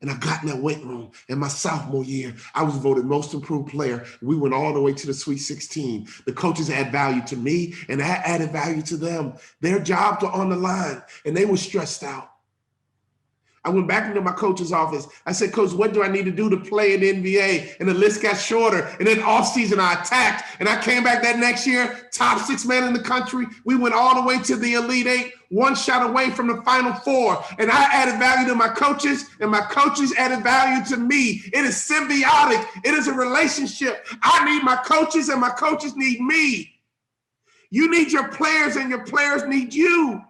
And I got in that weight room. In my sophomore year, I was voted most improved player. We went all the way to the Sweet 16. The coaches add value to me, and I added value to them. Their jobs were on the line, and they were stressed out. I went back into my coach's office. I said, Coach, what do I need to do to play in the NBA? And the list got shorter. And then off season, I attacked. And I came back that next year, top 6 man in the country. We went all the way to the Elite 8, one shot away from the Final 4. And I added value to my coaches, and my coaches added value to me. It is symbiotic. It is a relationship. I need my coaches, and my coaches need me. You need your players, and your players need you.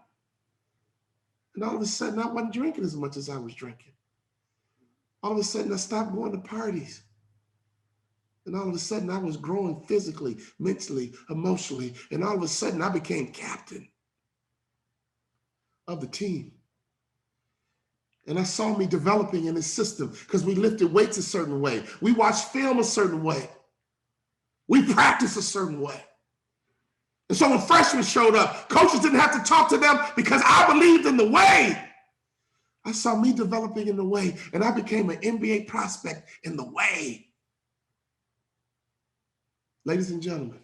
And all of a sudden, I wasn't drinking as much as I was drinking. All of a sudden, I stopped going to parties. And all of a sudden, I was growing physically, mentally, emotionally. And all of a sudden, I became captain of the team. And I saw me developing in this system because we lifted weights a certain way. We watched film a certain way. We practiced a certain way. And so when freshmen showed up, coaches didn't have to talk to them because I believed in the way. I saw me developing in the way, and I became an NBA prospect in the way. Ladies and gentlemen,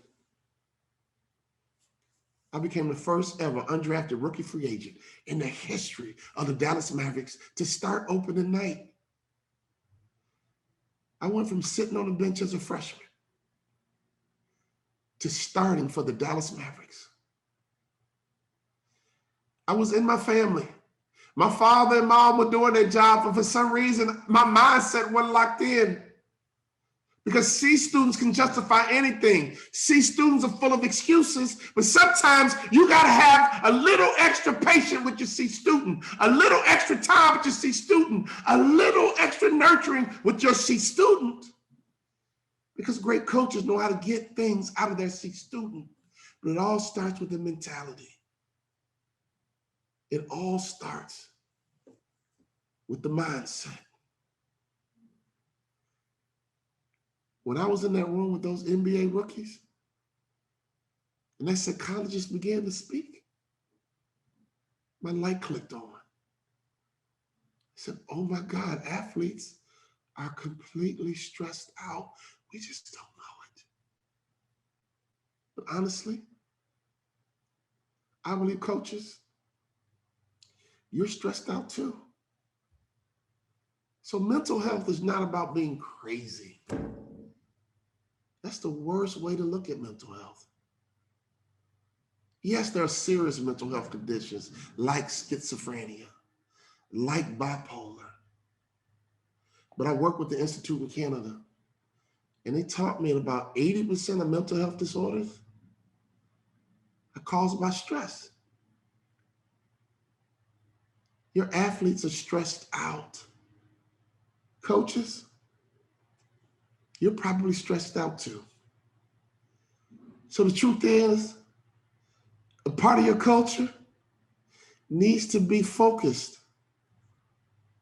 I became the first ever undrafted rookie free agent in the history of the Dallas Mavericks to start opening night. I went from sitting on the bench as a freshman to starting for the Dallas Mavericks. I was in my family. My father and mom were doing their job, but for some reason, my mindset wasn't locked in. Because C students can justify anything. C students are full of excuses, but sometimes you gotta have a little extra patience with your C student, a little extra time with your C student, a little extra nurturing with your C student. Because great coaches know how to get things out of their C student. But it all starts with the mentality. It all starts with the mindset. When I was in that room with those NBA rookies, and that psychologist began to speak, my light clicked on. I said, oh my God, athletes are completely stressed out. We just don't know it. But honestly, I believe coaches, you're stressed out too. So mental health is not about being crazy. That's the worst way to look at mental health. Yes, there are serious mental health conditions like schizophrenia, like bipolar. But I work with the Institute in Canada, and they taught me that about 80% of mental health disorders are caused by stress. Your athletes are stressed out. Coaches, you're probably stressed out too. So the truth is, a part of your culture needs to be focused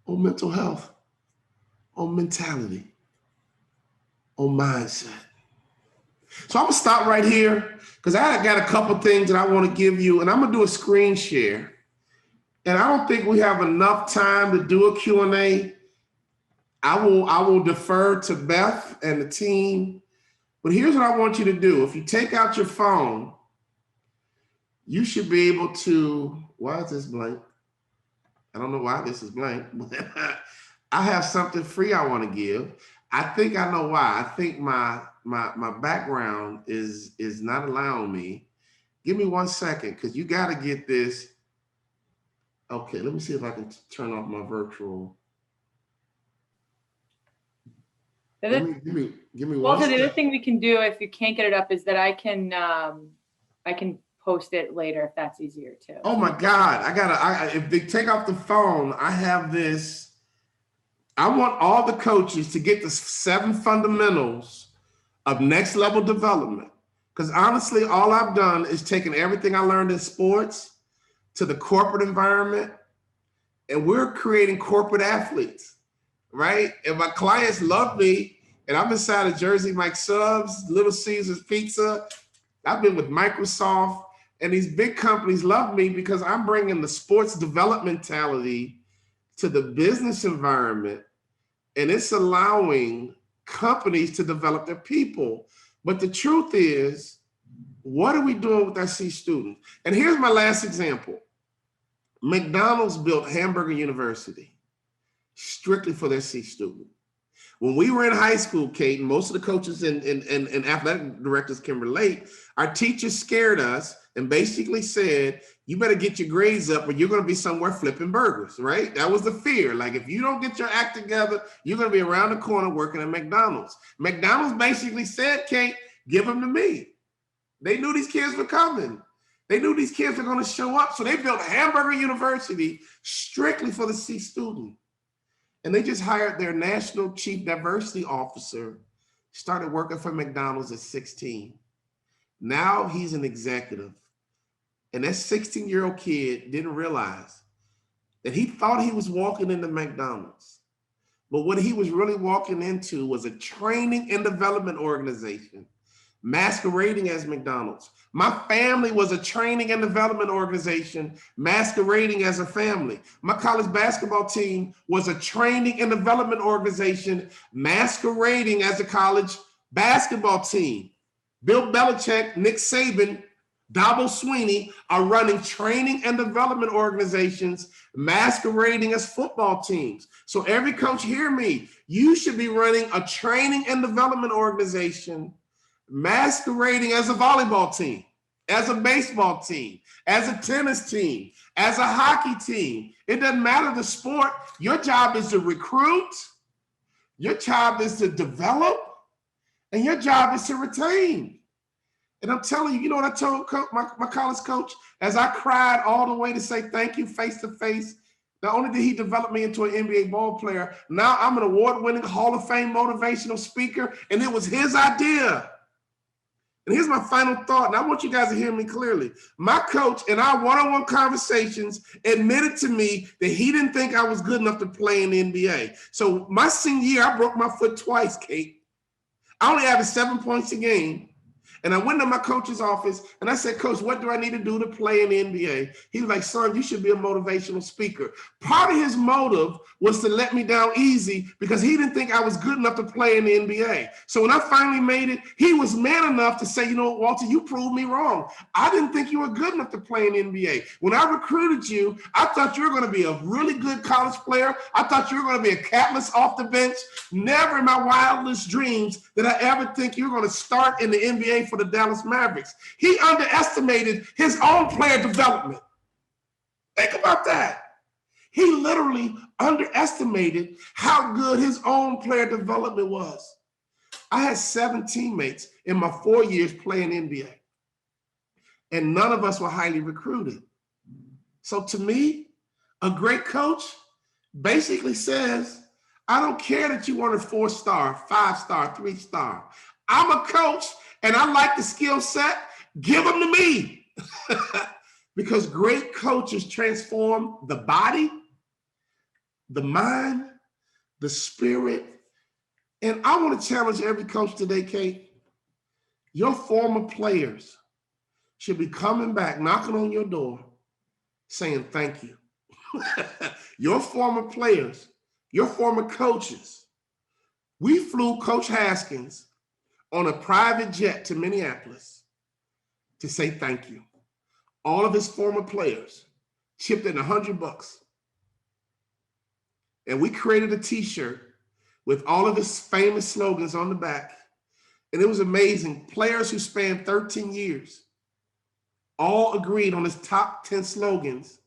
on mental health, on mentality, on mindset. So I'm gonna stop right here because I got a couple things that I want to give you, and I'm gonna do a screen share. And I don't think we have enough time to do a Q&A. I will defer to Beth and the team. But here's what I want you to do. If you take out your phone, you should be able to, why is this blank? I don't know why this is blank. I have something free I want to give. I think I know why. I think my background is not allowing me. Give me 1 second, because you got to get this. Okay, let me see if I can turn off my virtual. Give me Walter, 1 the second. other thing we can do if you can't get it up is that I can post it later if that's easier too. Oh my God, if they take off the phone, I have this. I want all the coaches to get the 7 fundamentals of next level development. Because honestly, all I've done is taken everything I learned in sports to the corporate environment, and we're creating corporate athletes, right? And my clients love me, and I'm inside of Jersey Mike Subs, Little Caesars Pizza. I've been with Microsoft, and these big companies love me because I'm bringing the sports development mentality to the business environment, and it's allowing companies to develop their people. But the truth is, what are we doing with our C students? And here's my last example. McDonald's built Hamburger University. strictly for their C student. When we were in high school, Kate, and most of the coaches and athletic directors can relate, our teachers scared us and basically said, you better get your grades up or you're going to be somewhere flipping burgers, right? That was the fear. Like, if you don't get your act together, you're going to be around the corner working at McDonald's. McDonald's basically said, Kate, give them to me. They knew these kids were coming. They knew these kids were going to show up. So they built Hamburger University strictly for the C student. And they just hired their national chief diversity officer, started working for McDonald's at 16. Now he's an executive. And that 16-year-old kid didn't realize that he thought he was walking into McDonald's. But what he was really walking into was a training and development organization masquerading as McDonald's. My family was a training and development organization masquerading as a family. My college basketball team was a training and development organization masquerading as a college basketball team. Bill Belichick, Nick Saban, Dabo Swinney are running training and development organizations masquerading as football teams. So every coach, hear me, you should be running a training and development organization masquerading as a volleyball team, as a baseball team, as a tennis team, as a hockey team. It doesn't matter the sport. Your job is to recruit, your job is to develop, and your job is to retain. And I'm telling you, you know what I told my college coach as I cried all the way to say thank you face to face? Not only did he develop me into an NBA ball player, now I'm an award-winning Hall of Fame motivational speaker, and it was his idea. And here's my final thought, and I want you guys to hear me clearly. My coach in our one-on-one conversations admitted to me that he didn't think I was good enough to play in the NBA. So my senior year, I broke my foot twice, Kate. I only averaged 7 points a game. And I went to my coach's office and I said, Coach, what do I need to do to play in the NBA? He was like, son, you should be a motivational speaker. Part of his motive was to let me down easy because he didn't think I was good enough to play in the NBA. So when I finally made it, he was man enough to say, you know what, Walter, you proved me wrong. I didn't think you were good enough to play in the NBA. When I recruited you, I thought you were going to be a really good college player. I thought you were going to be a catalyst off the bench. Never in my wildest dreams did I ever think you were going to start in the NBA for the Dallas Mavericks. He underestimated his own player development. Think about that. He literally underestimated how good his own player development was. I had 7 teammates in my 4 years playing NBA, and none of us were highly recruited. So to me, a great coach basically says, I don't care that you want a 4-star, 5-star, 3-star. I'm a coach and I like the skill set, give them to me. Because great coaches transform the body, the mind, the spirit. And I want to challenge every coach today, Kate. Your former players should be coming back, knocking on your door, saying thank you. Your former players, your former coaches. We flew Coach Haskins on a private jet to Minneapolis to say thank you. All of his former players chipped in $100. And we created a t-shirt with all of his famous slogans on the back. And it was amazing. Players who spanned 13 years all agreed on his top 10 slogans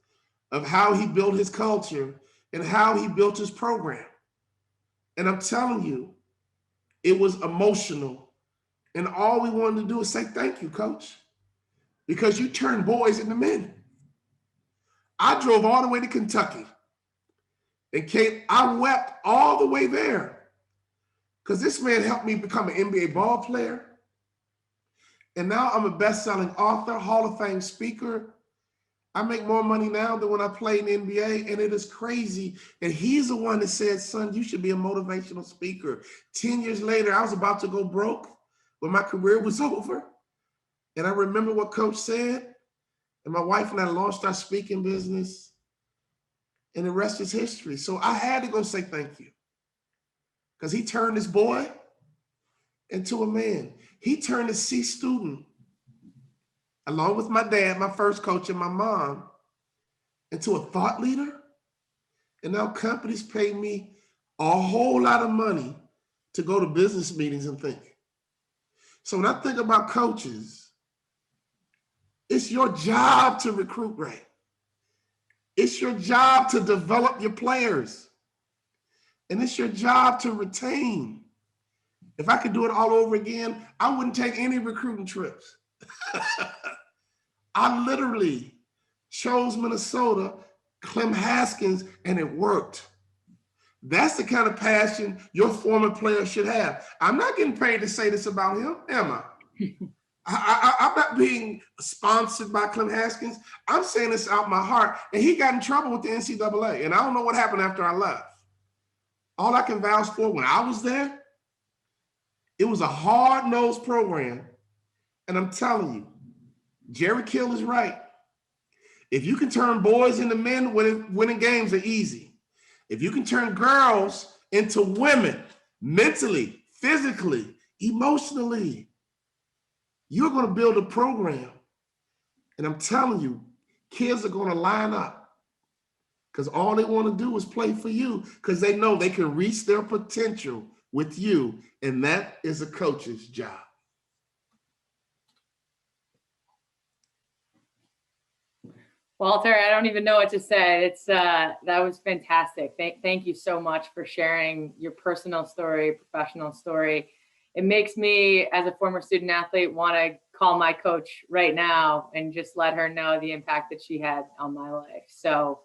of how he built his culture and how he built his program. And I'm telling you, it was emotional. And all we wanted to do is say, thank you, Coach, because you turned boys into men. I drove all the way to Kentucky. And Kate, I wept all the way there because this man helped me become an NBA ball player. And now I'm a best-selling author, Hall of Fame speaker. I make more money now than when I played in the NBA, and it is crazy. And he's the one that said, son, you should be a motivational speaker. 10 years later, I was about to go broke when my career was over. And I remember what Coach said, and my wife and I launched our speaking business, and the rest is history. So I had to go say thank you because he turned this boy into a man. He turned a C student, along with my dad, my first coach, and my mom, into a thought leader, And now companies pay me a whole lot of money to go to business meetings and think. So when I think about coaches, it's your job to recruit great. It's your job to develop your players. And it's your job to retain. If I could do it all over again, I wouldn't take any recruiting trips. I literally chose Minnesota, Clem Haskins, and it worked. That's the kind of passion your former player should have. I'm not getting paid to say this about him, am I? I'm not being sponsored by Clem Haskins. I'm saying this out my heart. And he got in trouble with the NCAA. And I don't know what happened after I left. All I can vouch for when I was there, it was a hard-nosed program. And I'm telling you, Jerry Kill is right. If you can turn boys into men, winning games are easy. If you can turn girls into women, mentally, physically, emotionally, you're going to build a program. And I'm telling you, kids are going to line up because all they want to do is play for you because they know they can reach their potential with you. And that is a coach's job. Walter, I don't even know what to say. That was fantastic. Thank you so much for sharing your personal story, professional story. It makes me, as a former student athlete, want to call my coach right now and just let her know the impact that she had on my life. So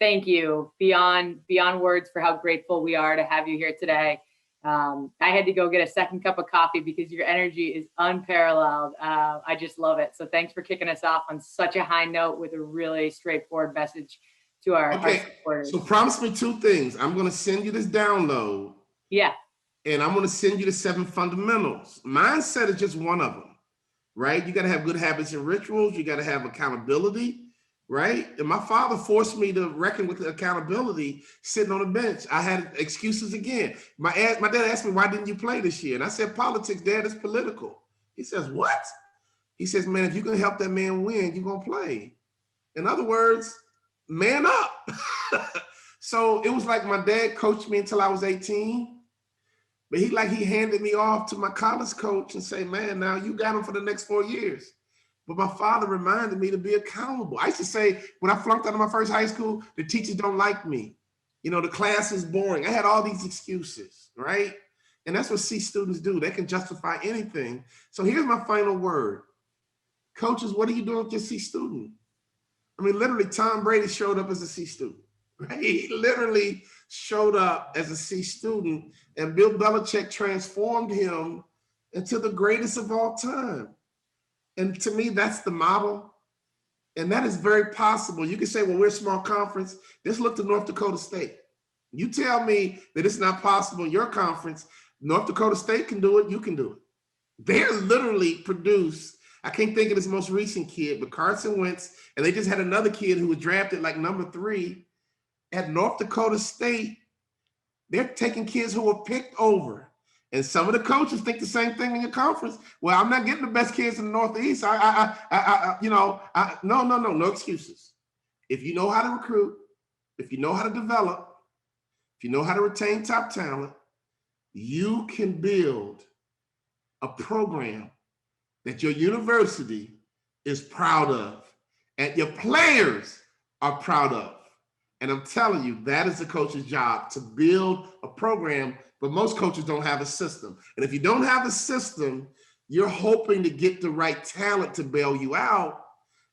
thank you beyond words for how grateful we are to have you here today. I had to go get a second cup of coffee because your energy is unparalleled. I just love it. So thanks for kicking us off on such a high note with a really straightforward message to our supporters. So promise me two things. I'm going to send you this download. Yeah. And I'm going to send you the 7 fundamentals. Mindset is just one of them, right? You got to have good habits and rituals. You got to have accountability, right? And my father forced me to reckon with the accountability sitting on the bench. I had excuses again. My dad asked me, why didn't you play this year? And I said, politics, Dad, is political. He says, what? He says, man, if you can help that man win, you're going to play. In other words, man up. So it was like my dad coached me until I was 18. But he handed me off to my college coach and say, man, now you got him for the next 4 years. But my father reminded me to be accountable. I used to say, when I flunked out of my first high school, the teachers don't like me. You know, the class is boring. I had all these excuses, right? And that's what C students do. They can justify anything. So here's my final word. Coaches, what are you doing with your C student? I mean, literally, Tom Brady showed up as a C student, right? He literally showed up as a C student, and Bill Belichick transformed him into the greatest of all time. And to me, that's the model. And that is very possible. You can say, well, we're a small conference. Just look to North Dakota State. You tell me that it's not possible in your conference. North Dakota State can do it. You can do it. They're literally produced. I can't think of this most recent kid, but Carson Wentz, and they just had another kid who was drafted like number 3 at North Dakota State. They're taking kids who were picked over. And some of the coaches think the same thing in your conference. Well, I'm not getting the best kids in the Northeast. No excuses. If you know how to recruit, if you know how to develop, if you know how to retain top talent, you can build a program that your university is proud of and your players are proud of. And I'm telling you, that is the coach's job, to build a program, but most coaches don't have a system. And if you don't have a system, you're hoping to get the right talent to bail you out.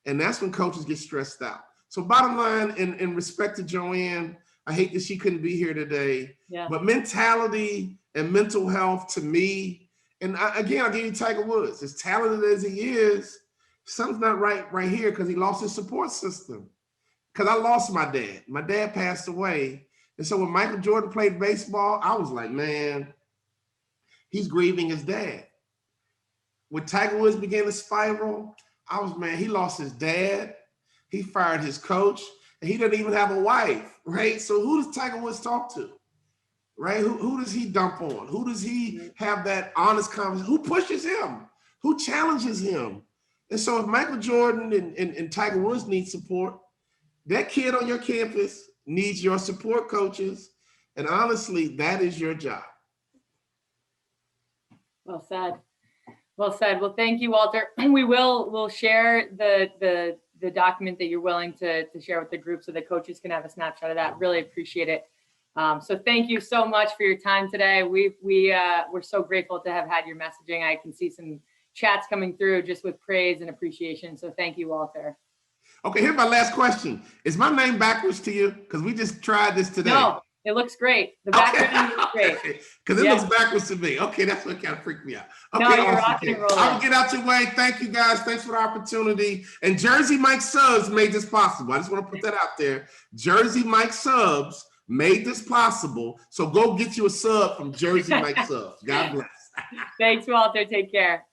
And that's when coaches get stressed out. So bottom line, in respect to Joanne, I hate that she couldn't be here today, but mentality and mental health to me, and I'll give you Tiger Woods. As talented as he is, something's not right here because he lost his support system. Because I lost my dad. My dad passed away. And so when Michael Jordan played baseball, I was like, man, he's grieving his dad. When Tiger Woods began to spiral, I was, man, he lost his dad. He fired his coach. And he doesn't even have a wife, right? So who does Tiger Woods talk to, right? Who does he dump on? Who does he have that honest conversation? Who pushes him? Who challenges him? And so if Michael Jordan and Tiger Woods need support, that kid on your campus needs your support, coaches. And honestly, that is your job. Well said. Well said. Well, thank you, Walter. We'll share the document that you're willing to share with the group so the coaches can have a snapshot of that. Really appreciate it. So thank you so much for your time today. We're so grateful to have had your messaging. I can see some chats coming through just with praise and appreciation. So thank you, Walter. Okay, here's my last question. Is my name backwards to you? Because we just tried this today. No, it looks great. The background looks great. Because it looks backwards to me. Okay, that's what kind of freaked me out. Okay, no, you're rocking and rolling. I will get out your way. Thank you, guys. Thanks for the opportunity. And Jersey Mike Subs made this possible. I just want to put that out there. Jersey Mike Subs made this possible. So go get you a sub from Jersey Mike Subs. God bless. Thanks, Walter. Take care.